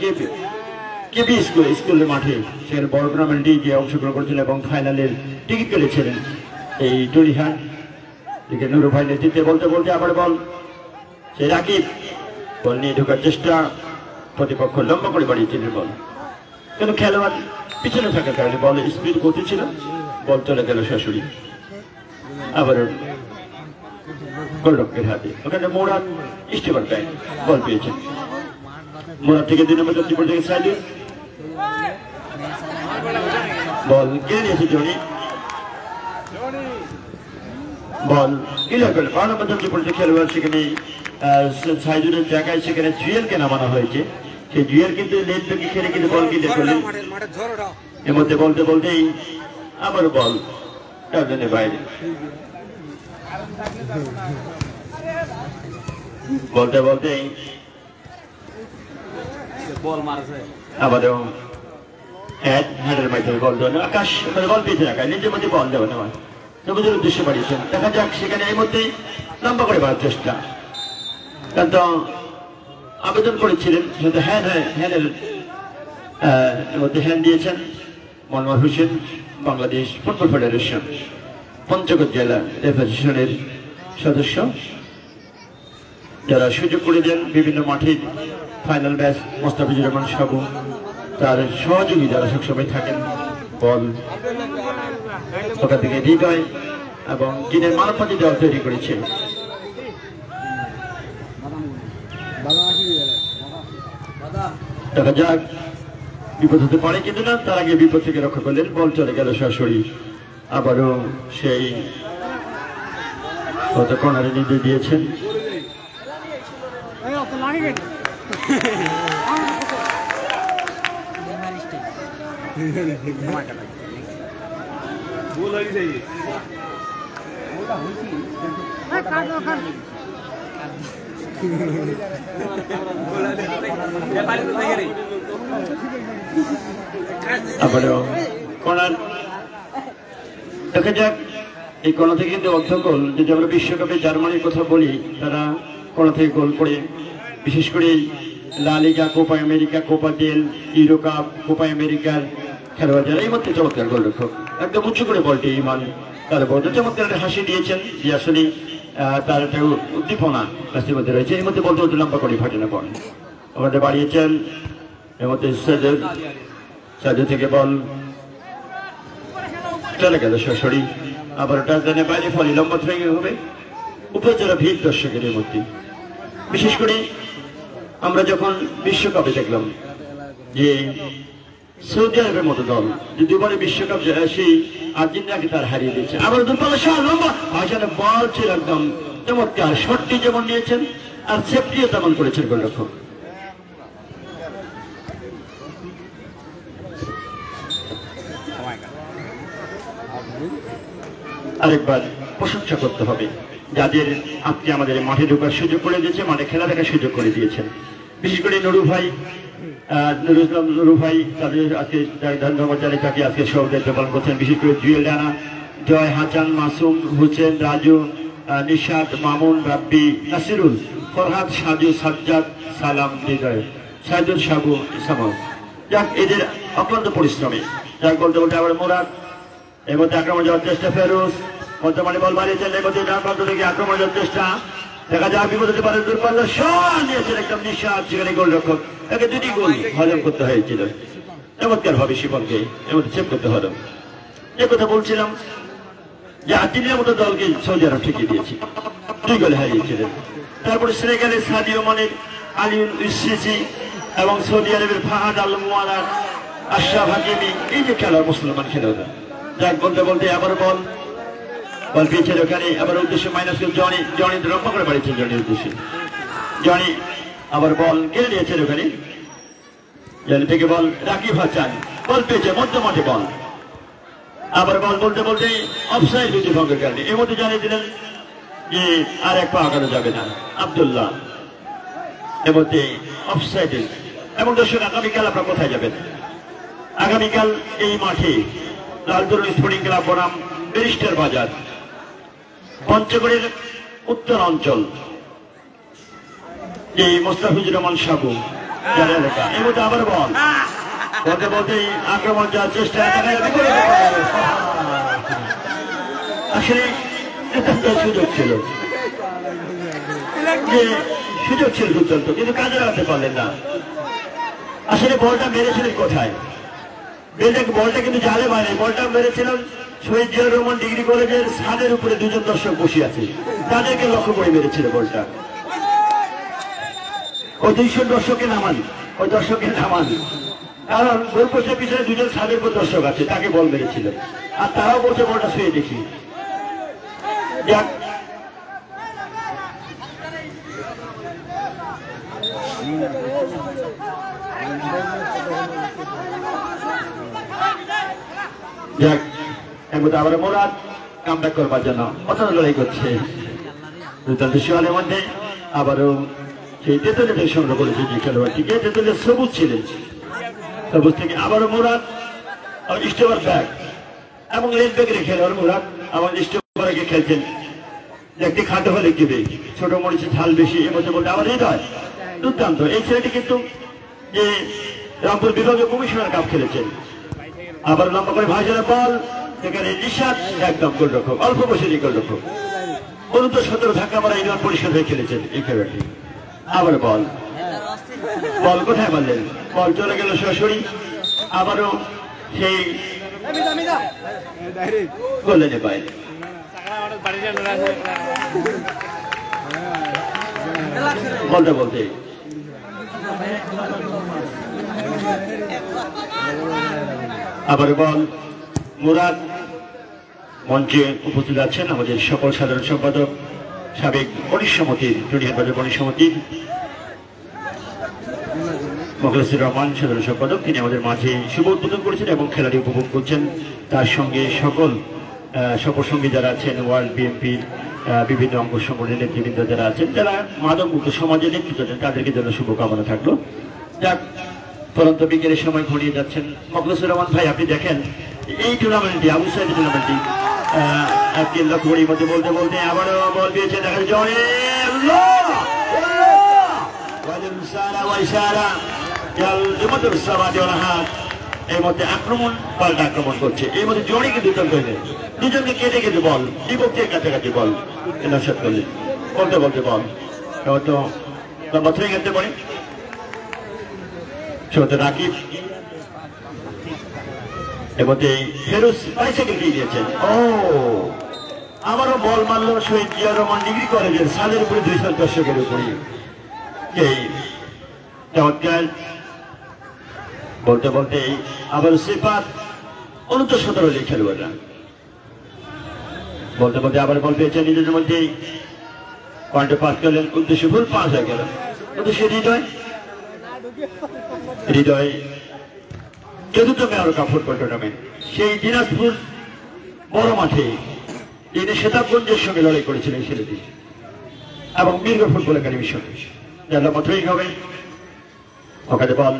D: কেবি স্কুলের মাঠে, সেখানে বড় টুর্নামেন্ট লিগে অংশগ্রহণ করেছিলেন এবং ফাইনালের টিকিট কেটেছিলেন এই টুরিহাট। নুরু ভাই নেতৃত্বে বলতে বলতে আবার বল সেই রাকিব বল নিয়ে ঢোকার চেষ্টা, প্রতিপক্ষ লম্বা করে বাড়িয়েছিলেন বল, কিন্তু খেলোয়াড় পিছনে থাকার কারণে বল স্পিড গতি ছিল, বল চলে গেল সরাসরি আবার গোলরক্ষকের হাতে। ওখানে মোরাদ স্টিভার ব্যাংক বল পেয়েছেন, মোরাদ থেকে 2 নম্বর জাতীয় পর্যায়ে সাইডে বল কেড়ে নিয়েছে জনি, বল ক্লিয়ার করলেন 12 নম্বর জাতীয় পর্যায়ে খেলোয়াড়। সেখানে সাইদুলের জায়গায় সেখানে জুয়েলকে নামানো হয়েছে, সেই জুয়েল কিন্তু লেট ব্যাকে খেলে কিন্তু বল ক্লিয়ার করলেন। এর মধ্যে বলতে বলতেই আবার বল টার্জেনের বাইরে, বলতে বলতেই আবারও হেডের মাধ্যমে বল দেওয়া। আকাশ বল পেয়েছে, আকাশ নিজের মধ্যে বল দেওয়া নেওয়া নবীদের উদ্দেশ্যে বাড়িয়েছেন। দেখা যাক সেখানে এই মধ্যেই লম্বা করে বাড়ার চেষ্টা, কিন্তু আবেদন করেছিলেন সেটা হ্যান্ডের মধ্যে হ্যান্ড দিয়েছেন মনোয়ার হোসেন, বাংলাদেশ ফুটবল ফেডারেশন পঞ্চগড় জেলা ফেডারেশনের সদস্য, যারা সুযোগ করে দেন বিভিন্ন মাঠের ফাইনাল ম্যাচ। মোস্তাফিজুর রহমান সাবু তার সহযোগী যারা সবসময় থাকেন, বল ওখান থেকে হৃদয় এবং যিনি মানবপাতি দল তৈরি করেছে দেখা যাক বিপদ হতে পারে কিন্তু না, তার আগে বিপদ থেকে রক্ষা করলেন, বল চলে গেল সরাসরি। আবারও সেই কর্নারে নির্দেশ দিয়েছেন। আবারও কর্নার, দেখা যাক এই কর্নার থেকে কিন্তু অর্ধ গোল। যদি আমরা বিশ্বকাপে জার্মানির কথা বলি, তারা কর্নার থেকে গোল করে, বিশেষ করে La Liga, Copa America, Copa del, Euro Cup, Copa আমেরিকার খেলোয়াড় যারা এই মধ্যে চমৎকার গোলরক্ষক, একদম উঁচু করে বলটি ইমান তার বলতে চমৎকার একটা হাসি দিয়েছেন, যে আসলে তার একটা উদ্দীপনা রাস্তার মধ্যে রয়েছে। এই মধ্যে বলতে বলতে লম্বা করে ফাটে না পড়ে আমাদের বাড়িয়েছেন। এর মধ্যে সাজু থেকে বল চলে গেল সরাসরি। আবার টাচলাইনের বাইরে ফলে লম্বা থেকে হবে উপজেলা ভিড় দর্শকের মধ্যে। বিশেষ করে আমরা যখন বিশ্বকাপে দেখলাম যে সৌদি আরবের মতো দল যে দুবারে বিশ্বকাপ সেই আর্জেন্টিনাকে তার হারিয়ে দিয়েছে। আবার লম্বা ভাষাটা বল ছিল একদম চমৎকার, শটটি যেমন নিয়েছেন আর সেফটিও তেমন করেছেন গোলরক্ষক। আরেকবার প্রশংসা করতে হবে যাদের আজকে আমাদের মাঠে ঢোকার সুযোগ করে দিয়েছে, মাঠে খেলা দেখার সুযোগ করে দিয়েছেন। বিশেষ করে নুরু ভাই, নুরু ভাই তাদের আজকে ধন্যবাদ জানাই, তাকে আজকে সহযোগিতা পালন করছেন। বিশেষ করে জুয়েল রানা, জয়, হাসান, মাসুম, হুসেন, রাজু, নিশাদ, মামুন, রাব্বি, নাসিরুল, ফরহাদ, সাজু, সাজ্জাদ, সালাম, হৃদয়, সাইদুল, সাবু, ইসামা, যাক এদের অক্লান্ত পরিশ্রমে যাক বলতে বলতে আবার মোরাদ, এর মধ্যে আক্রমণ যাওয়ার চেষ্টা ফেরোজ, বর্তমানে বল বাড়িয়েছেন, এর মধ্যে ডান প্রান্ত থেকে আক্রমণ যাওয়ার চেষ্টা, দেখা যাক বিপদ হতে পারে, দূরপাল্লা শট নিয়েছেন একদম নিঃশ্বাস, সেখানে গোলরক্ষক একে দুটি গোল হজম করতে হয়েছিল চমৎকার ভাবে শিপনকে এর মধ্যে সেভ করতে হলো। যে কথা বলছিলাম যে আর্জেন্টিনার মতো দলকে সৌদি আরব ঠেকিয়ে দিয়েছে, 2 গোলে হারিয়েছিলেন। তারপরে সেনেগালের সাদিও মানের, আলিউল ইসিসি এবং সৌদি আরবের ফাহাদ আল মুয়ালার, আশরাফ হাকিমি, এই যে খেলোয়াড় মুসলমান খেলোয়াড়, যাক বলতে বলতে আবার বল পেয়েছেন ওখানে, আবার উদ্দেশ্যে মাইনাস করে জনি রক্ষা করে বাড়িয়েছেন, জনির উদ্দেশ্যে জনি আবার বল কেড়ে নিয়েছেন ওখানে, জনি থেকে বল রাকিব হাসান, বল পেয়েছে মধ্য মাঠে বল, আবার বল বলতে বলতে অফসাইড বিধি ভঙ্গের কারণে এর মধ্যে জানিয়ে দিলেন যে আর এক পা আগানো যাবে না আব্দুল্লাহ, এর মধ্যে অফসাইডে। এবং দর্শক আগামীকাল আপনারা কোথায় যাবেন? আগামীকাল এই মাঠে লালদুল স্পোর্টিং ক্লাব বনাম ব্যারিস্টার বাজার, পঞ্চগড়ের উত্তর অঞ্চল, এই মোস্তাফিজুর রহমান সাবু যার এলাকা। এর মধ্যে আবার বল বলতে বলতেই আক্রমণ যাওয়ার চেষ্টা, আসলে সুযোগ ছিল, যে সুযোগ ছিল দুর্দান্ত, কিন্তু কাজে লাগাতে পারলেন না। আসলে বলটা মেরেছিলেন কোথায়? বলটা কিন্তু জালে বাইরে, বলটা মেরেছিলেন শহীদ জিয়াউর রহমান ডিগ্রি কলেজের ছাদের উপরে 2 জন দর্শক বসে আছে, তাদেরকে লক্ষ্য করে মেরেছিল বলটা। ওই 200 দর্শককে নামান, ওই দর্শককে নামান, কারণ গোল পোস্টের পিছনে 2 জন ছাদের উপর দর্শক আছে, তাকে বল মেরেছিল, আর তারাও বলছে বলটা শুয়ে দেখি। যাক যাক এর মধ্যে আবার মোরাদ কামব্যাক করবার জন্য অত্যন্ত লড়াই করছে দুর্দান্ত শিওয়ালের মধ্যে। আবারও সেই তেতুলিয়া থেকে সংগ্রহ করেছে যে খেলোয়াড়টিকে, তেতুলিয়া সবুজ ছিলেন, সবুজ থেকে আবারও মোরাদ স্টোভার ব্যাক এবং লেগ ব্যাকের খেলোয়াড় মোরাদ এবং স্টোভারকে খেলছেন, দেখতে খাটো হলে কিবে, ছোট মরিচে ঝাল বেশি। এর মধ্যে বলতে আবার হৃদয় দুর্দান্ত, এই ছেলেটি কিন্তু যে রংপুর বিভাগীয় কমিশনার কাপ খেলেছেন। আবার লম্বা করে ভাইজানের বল, সেখানে নিশাদ একদম গোলরক্ষক, অল্প বয়সেরই গোলরক্ষক, 17 ধাক্কা মারা ইউনিয়ন পরিষদ হয়ে খেলেছেন এই খেলোয়াড়টি। আবার বল কোথায় মারলেন, বল চলে গেল সরাসরি, আবারও সেই গোলের বাইরে। বলতে বলতে আবার বল মুরাদ মঞ্চে উপস্থিত আছেন আমাদের সকল সাধারণ সম্পাদক সাবেক গণেশ সমিতির জুনিয়র বাজার গণেশ সমিতির মোখলেসুর রহমান সাধারণ সম্পাদক, তিনি আমাদের মাঝে শুভ উদ্বোধন করেছেন এবং খেলাটি উপভোগ করছেন। তার সঙ্গে সকল সঙ্গী যারা আছেন, ওয়ার্ল্ড বিএনপির বিভিন্ন অঙ্গ সংগঠনের নেতৃবৃন্দ যারা আছেন, যারা মাদক মুক্ত সমাজের নেতৃত্ব দেন, তাদেরকে জন্য শুভকামনা থাকলো। যাক, পরন্ত বিকেলের সময় ঘনিয়ে যাচ্ছেন। মোখলেসুর রহমান ভাই, আপনি দেখেন এই টুর্নামেন্টটি, আবু সাইদ টুর্নামেন্টটি আজকে লক্ষ্যবড়ির মধ্যে বলতে বলতে আবারও বল দিয়েছে, দেখা জনে এর মধ্যে আক্রমণ পাল্টা আক্রমণ করছে। এর মধ্যে জড়িকে দুজনকে কেটে কেটে বল বিপক্ষের কাছাকাছি বল নস্বাত করলে বলতে বলতে বল তো লম্বা থেকে খেলতে পারে রাকিব। এর মধ্যে ফেরুজ বাইসাইকেল দিয়ে দিয়েছেন। আবারও বল মারল শহীদ জিয়াউর রহমান ডিগ্রি কলেজের সালের উপরে 200 দর্শকের উপরে। এই চমৎকার বলতে বলতে আবার সিফাত 19-17 খেলোয়াড়রা বলতে বলতে আবার বল পেয়েছেন নিজেদের মধ্যেই পয়েন্টে পাস করলেন, উদ্দেশ্য ভুল পাস হয়ে গেল। উদ্দেশ্যে হৃদয় চতুর্থ মেয়র কাপ ফুটবল টুর্নামেন্ট সেই দিনাজপুর বড় মাঠে তিনি সেতাবগঞ্জের সঙ্গে লড়াই করেছিলেন ছেলেটি এবং মিরপুর ফুটবল একাডেমির সঙ্গে মাত্রই হবে। ওখানে বল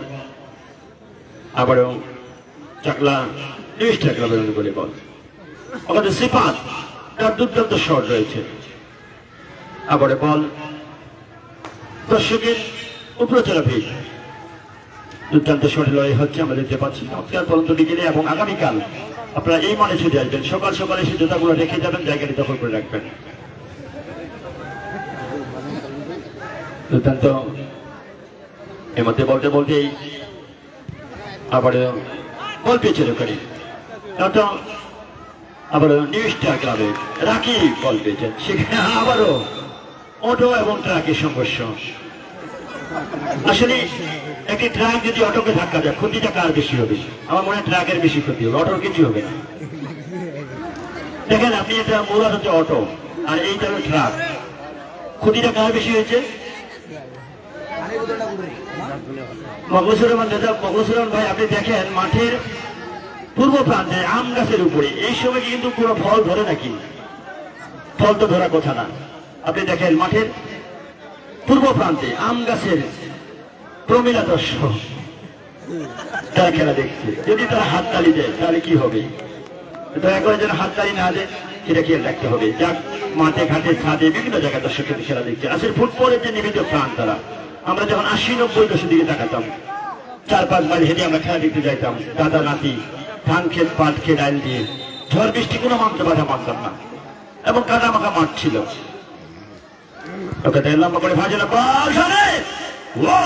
D: আবারও চাকলা নিউজ টাকলা বেরোনো বলে বল। ওখানে সিফাত তার দুর্দান্ত শট রয়েছে। আবারও বল দর্শকের উপরে চলা ভিড়, দুর্দান্ত শটে লড়াই হচ্ছে আমরা দেখতে পাচ্ছি। চমৎকার পরন্ত বিকেলে এবং আগামীকাল আপনারা এই মানে ছুটে আসবেন, সকাল সকালে সেই জুতাগুলো রেখে যাবেন, জায়গাটি দখল করে রাখবেন। দুর্দান্ত এর মধ্যে বলতে বলতেই আবার বল পেয়েছেন ওখানে, আবার নিউ স্টার ক্লাবে রাকি বল পেয়েছেন, সেখানে আবারও অটো এবং ট্রাকের সংঘর্ষ। আসলে একটি ট্রাক যদি অটোকে ধাক্কা দেয় ক্ষতিটা কার বেশি হবে? আমার মনে হয় ট্রাকের বেশি ক্ষতি হবে, অটোর কিছু হবে না। দেখেন আপনি, এটা মোড়ার হচ্ছে অটো আর এইটা হলো ট্রাক, ক্ষতিটা কার বেশি হয়েছে? মোখলেসুর রহমান ভাই, আপনি দেখেন মাঠের পূর্ব প্রান্তে আম গাছের উপরে এই সময় কিন্তু পুরো ফল ধরে নাকি? ফল তো ধরা কথা না। আপনি দেখেন মাঠের পূর্ব প্রান্তে আম গাছের প্রমিলা দর্শক তারা খেলা দেখছে, যদি তারা হাততালি দেয় তাহলে কি হবে? দয়া করে যেন হাততালি না দেয় সেটা খেয়াল রাখতে হবে। যাক, মাঠে ঘাটে ছাদে বিভিন্ন জায়গায় দর্শক খেলা দেখছে। আসলে ফুটবলের যে নিবেদিত প্রাণ তারা, আমরা যখন 80-90 দশকের দিকে তাকাতাম, 4-5 মাইল হেঁটে আমরা খেলা দেখতে যাইতাম, দাদা নাতি ধান ক্ষেত পাট খেত আইল দিয়ে, ঝড় বৃষ্টি কোনো বাধা মানতাম না এবং কাদা মাখা মাঠ ছিল। ওকে লম্বা করে ভাজে না বল শোনে ও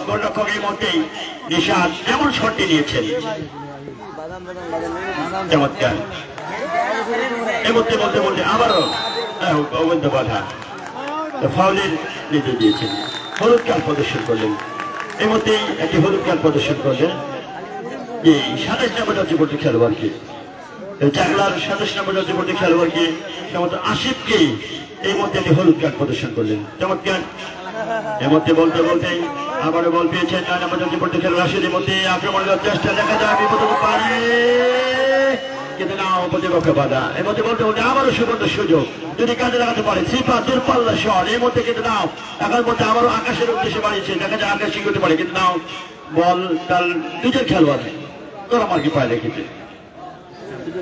D: গোলরক্ষকের মধ্যেই নিশাদ এমন শটটি নিয়েছেন, চমৎকার। এর মধ্যে বলতে বলতে আবারও অবৈধ বাধা, ফাউলের নির্দেশ দিয়েছেন, হলুদ কার্ড প্রদর্শন করলেন। এর মধ্যেই একটি হলুদ কার্ড প্রদর্শন করলেন এই 27 নম্বর জাতীয় খেলোয়াড়কে, চাকলার 27 নম্বর জাতীয় খেলোয়াড়কে আসিফকে এই মধ্যে একটি হলুদ কার্ড প্রদর্শন করলেন, চমৎকার। এর মধ্যে বলতে বলতে আবারও বল পেয়েছেন 9 নম্বর জাতীয় খেলোয়াড় রাশিদের মধ্যে আক্রমণের চেষ্টা, দেখা যায় বিপদ পারে কিন্তু না, প্রতিপক্ষ বাধা। এর মধ্যে বলতে বলতে আবারও সুবর্ণ সুযোগ যদি কাজে লাগাতে পারে, সিফা দূরপাল্লা শট। এর মধ্যে কিন্তু নাও এখন মধ্যে আবারও আকাশের উদ্দেশ্যে বাড়িয়েছে, দেখা যায় আকাশ করতে পারে কিন্তু নাও বল তার নিজের খেলোয়াড় তোরা মার্কি পায়ে রেখেছে।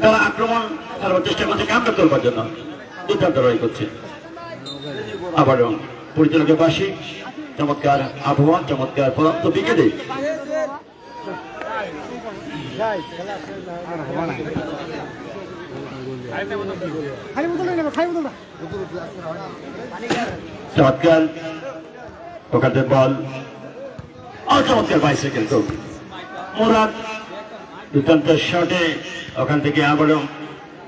D: তারা আক্রমণ খেলোয়াড় চেষ্টা করছে কামটা করবার জন্য, দুর্দান্ত লড়াই করছে। আবারও পরিচালকের পাশে চমৎকার আবহাওয়া, চমৎকার পরন্ত বিকেলে চমৎকার ওখানে বল চমৎকার বাইসাইকেল তো মুরাদ দুর্দান্ত শটে ওখান থেকে আবারও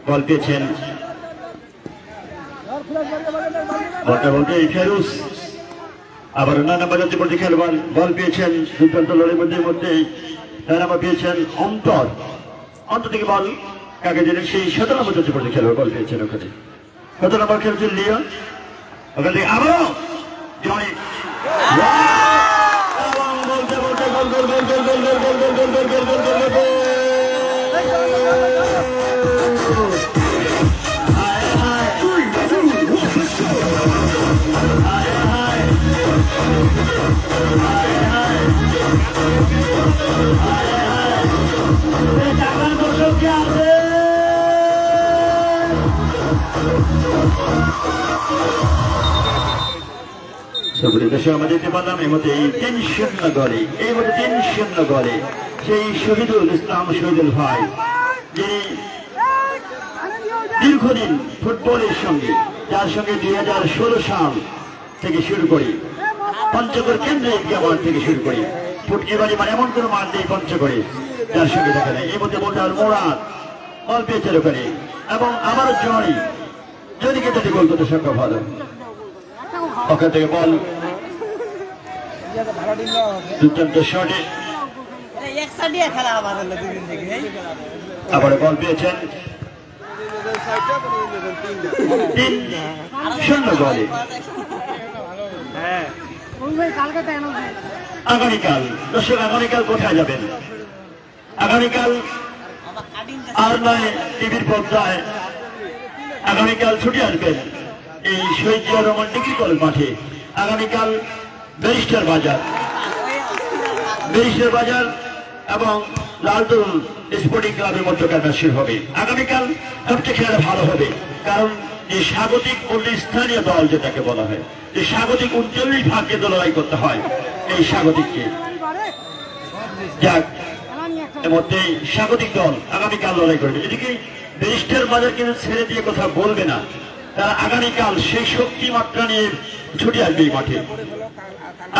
D: বল পেয়েছেন। বলতে বলতে ফেরুজ আবার 9 নম্বর জাতীয় খেলোয়াড় বল পেয়েছেন, দুর্দান্ত লড়াইয়ের মধ্যেই তার নাম্বার পেয়েছেন অন্তর। অন্তর থেকে বল কাকে দিলেন সেই 17 নম্বর চলছে পড়ে খেলোয়াড় বল পেয়েছেন ওখানে। 17 নম্বর খেলছেন লিওন, ওখান থেকে আবারও জয়। বলতে বলতে গোল গোল গোল গোল গোল গোল গোল গোল গোল গোল গোল গোল গোল। আমরা দেখতে পারলাম এই মধ্যে এই 3-0 গোলে, এই মধ্যে 3-0 গোলে সেই শহীদুল ইসলাম শহীদুল ভাই, যিনি দীর্ঘদিন ফুটবলের সঙ্গে, যার সঙ্গে 2016 সাল থেকে শুরু করি, পঞ্চগড় কেন্দ্রিক মাঠ থেকে শুরু করি, ফুটকি বাড়ি মানে এমন কোনো মাঠ নেই পঞ্চগড়ে যার সঙ্গে দেখা যায়। এই মধ্যে বলতে মোরাদ বল পেয়েছে ওখানে, এবং আমারও জয় যদি কেটে গোল করতে সংখ্যা ভালো। ওখান থেকে বল দুর্দান্ত শটে আবার বল পেয়েছেন 3-0 গোলে। আগামীকাল দর্শক, আগামীকাল কোথায় যাবেন? আগামীকাল আর নয় টিভির পর্দায়, আগামীকাল ছুটি আসবেন এই শহীদ জিয়াউর রহমান ডিগ্রি কলেজ মাঠে। আগামীকাল ব্যারিস্টার বাজার এবং লালদুল স্পোর্টিং ক্লাবের মধ্যে ম্যাচ শুরু হবে। আগামীকাল সবচেয়ে খেলা ভালো হবে, কারণ যে স্বাগতিক স্থানীয় দল যেটাকে বলা হয়, যে স্বাগতিক 39 ভাগকে লড়াই করতে হয়, এই স্বাগতিককে যাক এর মধ্যে স্বাগতিক দল আগামীকাল লড়াই করবে। এদিকে ব্যারিস্টার বাজার কিন্তু ছেড়ে দিয়ে কথা বলবে না, তারা আগামীকাল সেই শক্তি মাত্রা নিয়ে ছুটে আসবে এই মাঠে।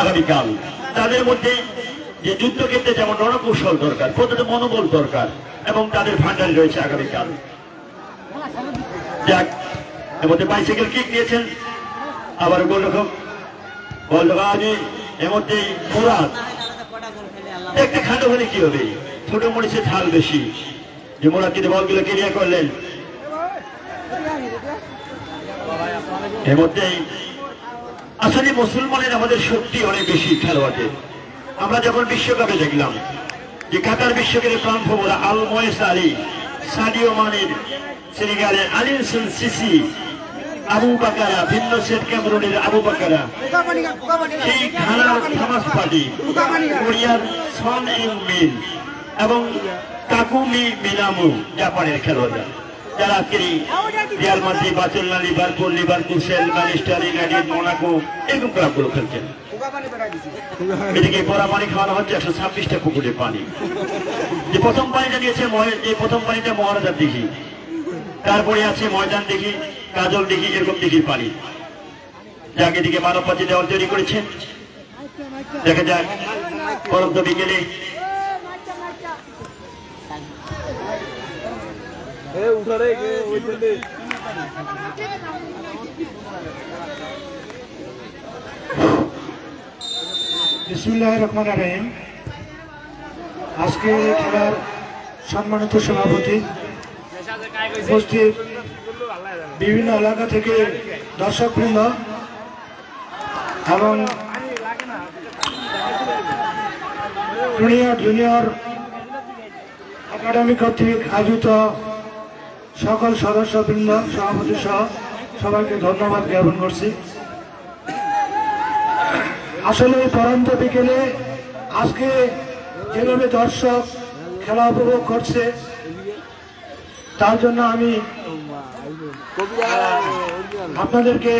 D: আগামীকাল তাদের মধ্যে যে যুদ্ধক্ষেত্রে যেমন রণকৌশল দরকার, প্রতিটা মনোবল দরকার, এবং তাদের ভান্ডারে রয়েছে আগামীকাল। যাক এর মধ্যে বাইসাইকেল কিক দিয়েছেন আবার গোলরক্ষক এর মধ্যে মোরাদ একটা খাটো হলে কি হবে, ছোট মরিচে ঝাল বেশি, যে মোরাদ কিন্তু বলগুলো ক্লিয়ার করলেন। এর মধ্যেই আসলে মুসলমানের আমাদের শক্তি অনেক বেশি খেলোয়াড়দের। আমরা যখন বিশ্বকাপে দেখলাম যে কাতার বিশ্বকাপের প্রাণভোমরা আল ময়েস আলী, সাদিও মানের সেনেগালের আলিনসন সিসি, আবু বাকারা, ভিন্ন সেট ক্যামেরুনের আবু বাকারা, সেই ঘানার থামাস পার্টি, কোরিয়ার সন ইং মিন এবং কাকুমি মিনামু জাপানের খেলোয়াড়রা, যারা Real Madrid, Barcelona, Liverpool, Manchester United, Monaco এরকম ক্লাবগুলো খেলছেন। এদিকে পরা পানি খাওয়ানো হচ্ছে 126টা পুকুরের পানি। যে প্রথম পানিটা নিয়েছে, এই প্রথম পানিটা মহারাজার দিঘি, তারপরে আছে ময়দান দিঘি, কাজল দিঘি, এরকম দিঘির পানি। যাক এদিকে মানবপাতি দেওয়াল তৈরি করেছে, দেখা যাক পরন্ত বিকেলে
C: বিসমিল্লাহির রহমানির রহিম। আজকে খেলার সম্মানিত সভাপতি, উপস্থিত বিভিন্ন এলাকা থেকে দর্শকবৃন্দ এবং জুনিয়র একাডেমি কর্তৃক আয়োজিত সকল সদস্যবৃন্দ, সভাপতি সহ সবাইকে ধন্যবাদ জ্ঞাপন করছি। আসলে পরন্ত বিকেলে আজকে যেভাবে দর্শক খেলা উপভোগ করছে, তার জন্য আমি আপনাদেরকে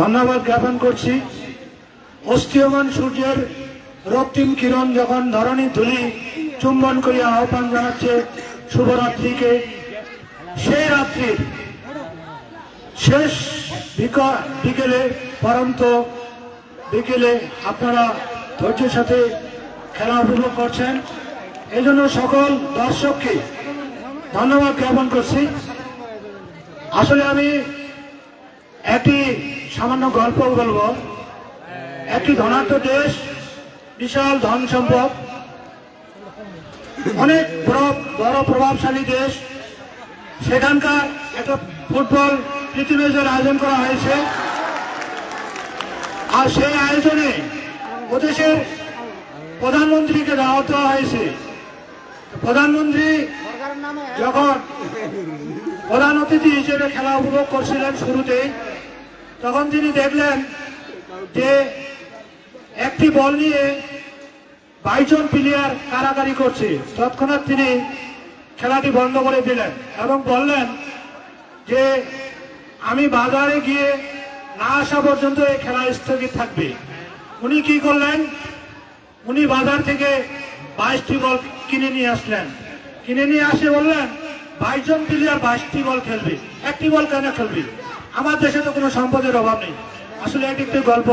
C: ধন্যবাদ জ্ঞাপন করছি। অস্তীয়মান সূর্যের রক্তিম কিরণ যখন ধরণী ধুলি চুম্বন করিয়া আহ্বান জানাচ্ছে শুভরাত্রিকে, সেই রাত্রির শেষ বিকেলে, পরন্ত বিকেলে আপনারা ধৈর্যের সাথে খেলা উপভোগ করছেন, এই জন্য সকল দর্শককে ধন্যবাদ জ্ঞাপন করছি। আসলে আমি একটি সামান্য গল্প বলবো। একটি ধনাঢ্য দেশ, বিশাল ধন সম্পদ, অনেক বড় প্রভাবশালী দেশ, সেখানকার একটা ফুটবল প্রীতি ম্যাচের আয়োজন করা হয়েছে। আর সেই আয়োজনে ওদেশের প্রধানমন্ত্রীকে দাওয়াত দেওয়া হয়েছে। প্রধানমন্ত্রী যখন প্রধান অতিথি হিসেবে খেলা উপভোগ করছিলেন শুরুতেই, তখন তিনি দেখলেন যে একটি বল নিয়ে 22 জন প্লেয়ার কারাকারি করছে। তৎক্ষণাৎ তিনি খেলাটি বন্ধ করে দিলেন এবং বললেন যে আমি বাজারে গিয়ে না আসা পর্যন্ত এই খেলা স্থগিত থাকবে। উনি কি করলেন, উনি বাজার থেকে 22টি বল কিনে নিয়ে আসলেন। কিনে নিয়ে আসে বললেন 22 জন প্লেয়ার 22টি বল খেলবে, একটি বল কেন খেলবে? আমার দেশে তো কোনো সম্পদের অভাব নেই। আসলে এটি একটি গল্প,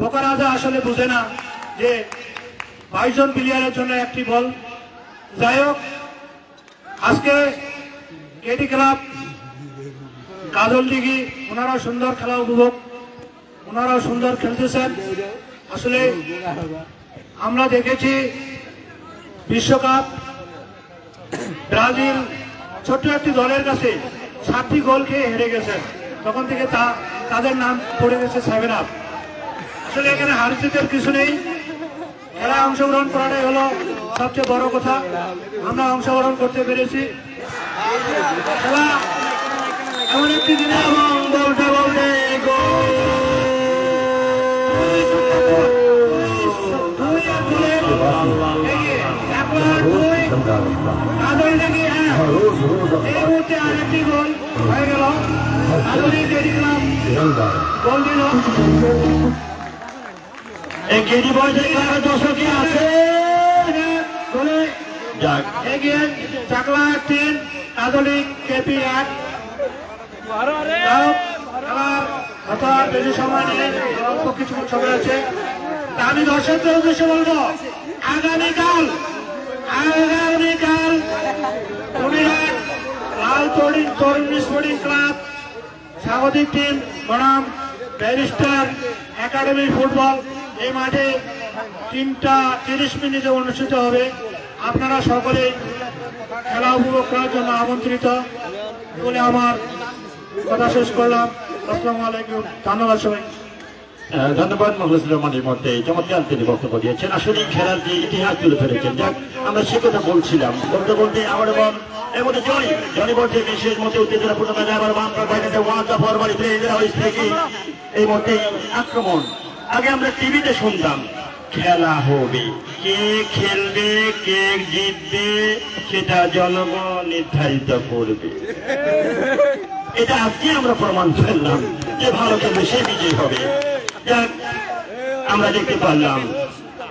C: বোকা রাজা আসলে বুঝে না যে 22 জন প্লেয়ারের জন্য একটি বল। যাই হোক, আজকে কেটি ক্লাব কাজল দিঘি ওনারাও সুন্দর খেলা উপভোগ, ওনারাও সুন্দর খেলতেছেন। আসলে আমরা দেখেছি বিশ্বকাপ ব্রাজিল ছোট্ট একটি দলের কাছে 7টি গোল খেয়ে হেরে গেছেন, তখন থেকে তাদের নাম পড়ে গেছে 7 আপ। আসলে এখানে হার জিতের কিছু নেই, খেলায় অংশগ্রহণ করাটাই হলো সবচেয়ে বড় কথা। আমরা অংশগ্রহণ করতে পেরেছি। খেলা এমন একটি দিনে এবং বলতে বলতে আরেকটি গোল হয়ে গেল। গোল দিল গেরি বয়স দর্শকই আছে বলে এগিয়ে চাকলা 3 কাজলিক কেপি 1। খেলার বেশি সময় নেই, অল্প কিছু সময় আছে। আমি দর্শকদের উদ্দেশ্যে বলবো আগামীকাল কুমিরাট লাল তরুণ স্পোর্টিং ক্লাব স্বাগতিক টিম বনাম ব্যারিস্টার একাডেমি ফুটবল এই মাঠে 3টা 30 মিনিটে অনুষ্ঠিত হবে। আপনারা সকলে খেলা উপভোগ করার জন্য আমন্ত্রিত বলে আমার কথা শেষ করলাম। আসসালামু আলাইকুম, ধন্যবাদ সবাই।
D: ধন্যবাদ। মখলেসুর রহমানের মধ্যে চমৎকার তিনি বক্তব্য দিয়েছেন। আসলে খেলার যে ইতিহাস তুলে ধরেছেন, যাক আমরা সে কথা বলছিলাম। বলতে বলতে আমার এর মধ্যে জনি বলছে বিশেষ মধ্যে উত্তেজনাপূর্ণ এই মধ্যে আক্রমণ। আগে আমরা টিভিতে শুনতাম খেলা হবে, কে খেলবে কে জিতবে সেটা জনগণ নির্ধারিত করবে। এটা আজকে আমরা প্রমাণ করলাম যে ভালো খেলবে সে বিজয়ী হবে। যাক আমরা দেখতে পারলাম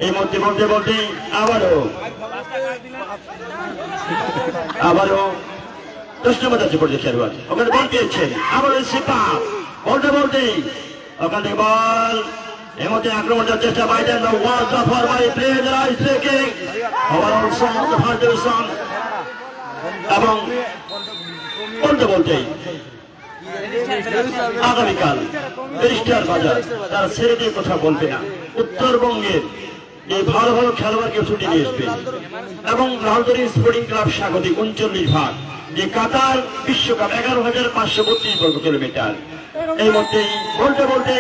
D: এই মধ্যে বলতে বলতে আবারও 10 নম্বর যাচ্ছে পর্যায়ে খেলোয়াড় ওখানে বল পেয়েছেন। আবারও সেপা বলতে বলতেই ওখান থেকে বল এর মধ্যে আক্রমণ যাচ্ছে চেষ্টা বাইডেন এবং বলতে বলতেই আগামীকাল ব্যারিস্টার বাজার তারা ছেড়ে দিয়ে কথা বলবে না। উত্তরবঙ্গের এই ভালো ভালো খেলোয়াড়কে ছুটি নিয়ে আসবে এবং লালতরী স্পোর্টিং ক্লাব স্বাগতিক 39 ভাগ যে কাতার বিশ্বকাপ 11,532 বর্গ কিলোমিটার। এই মধ্যেই বলতে বলতে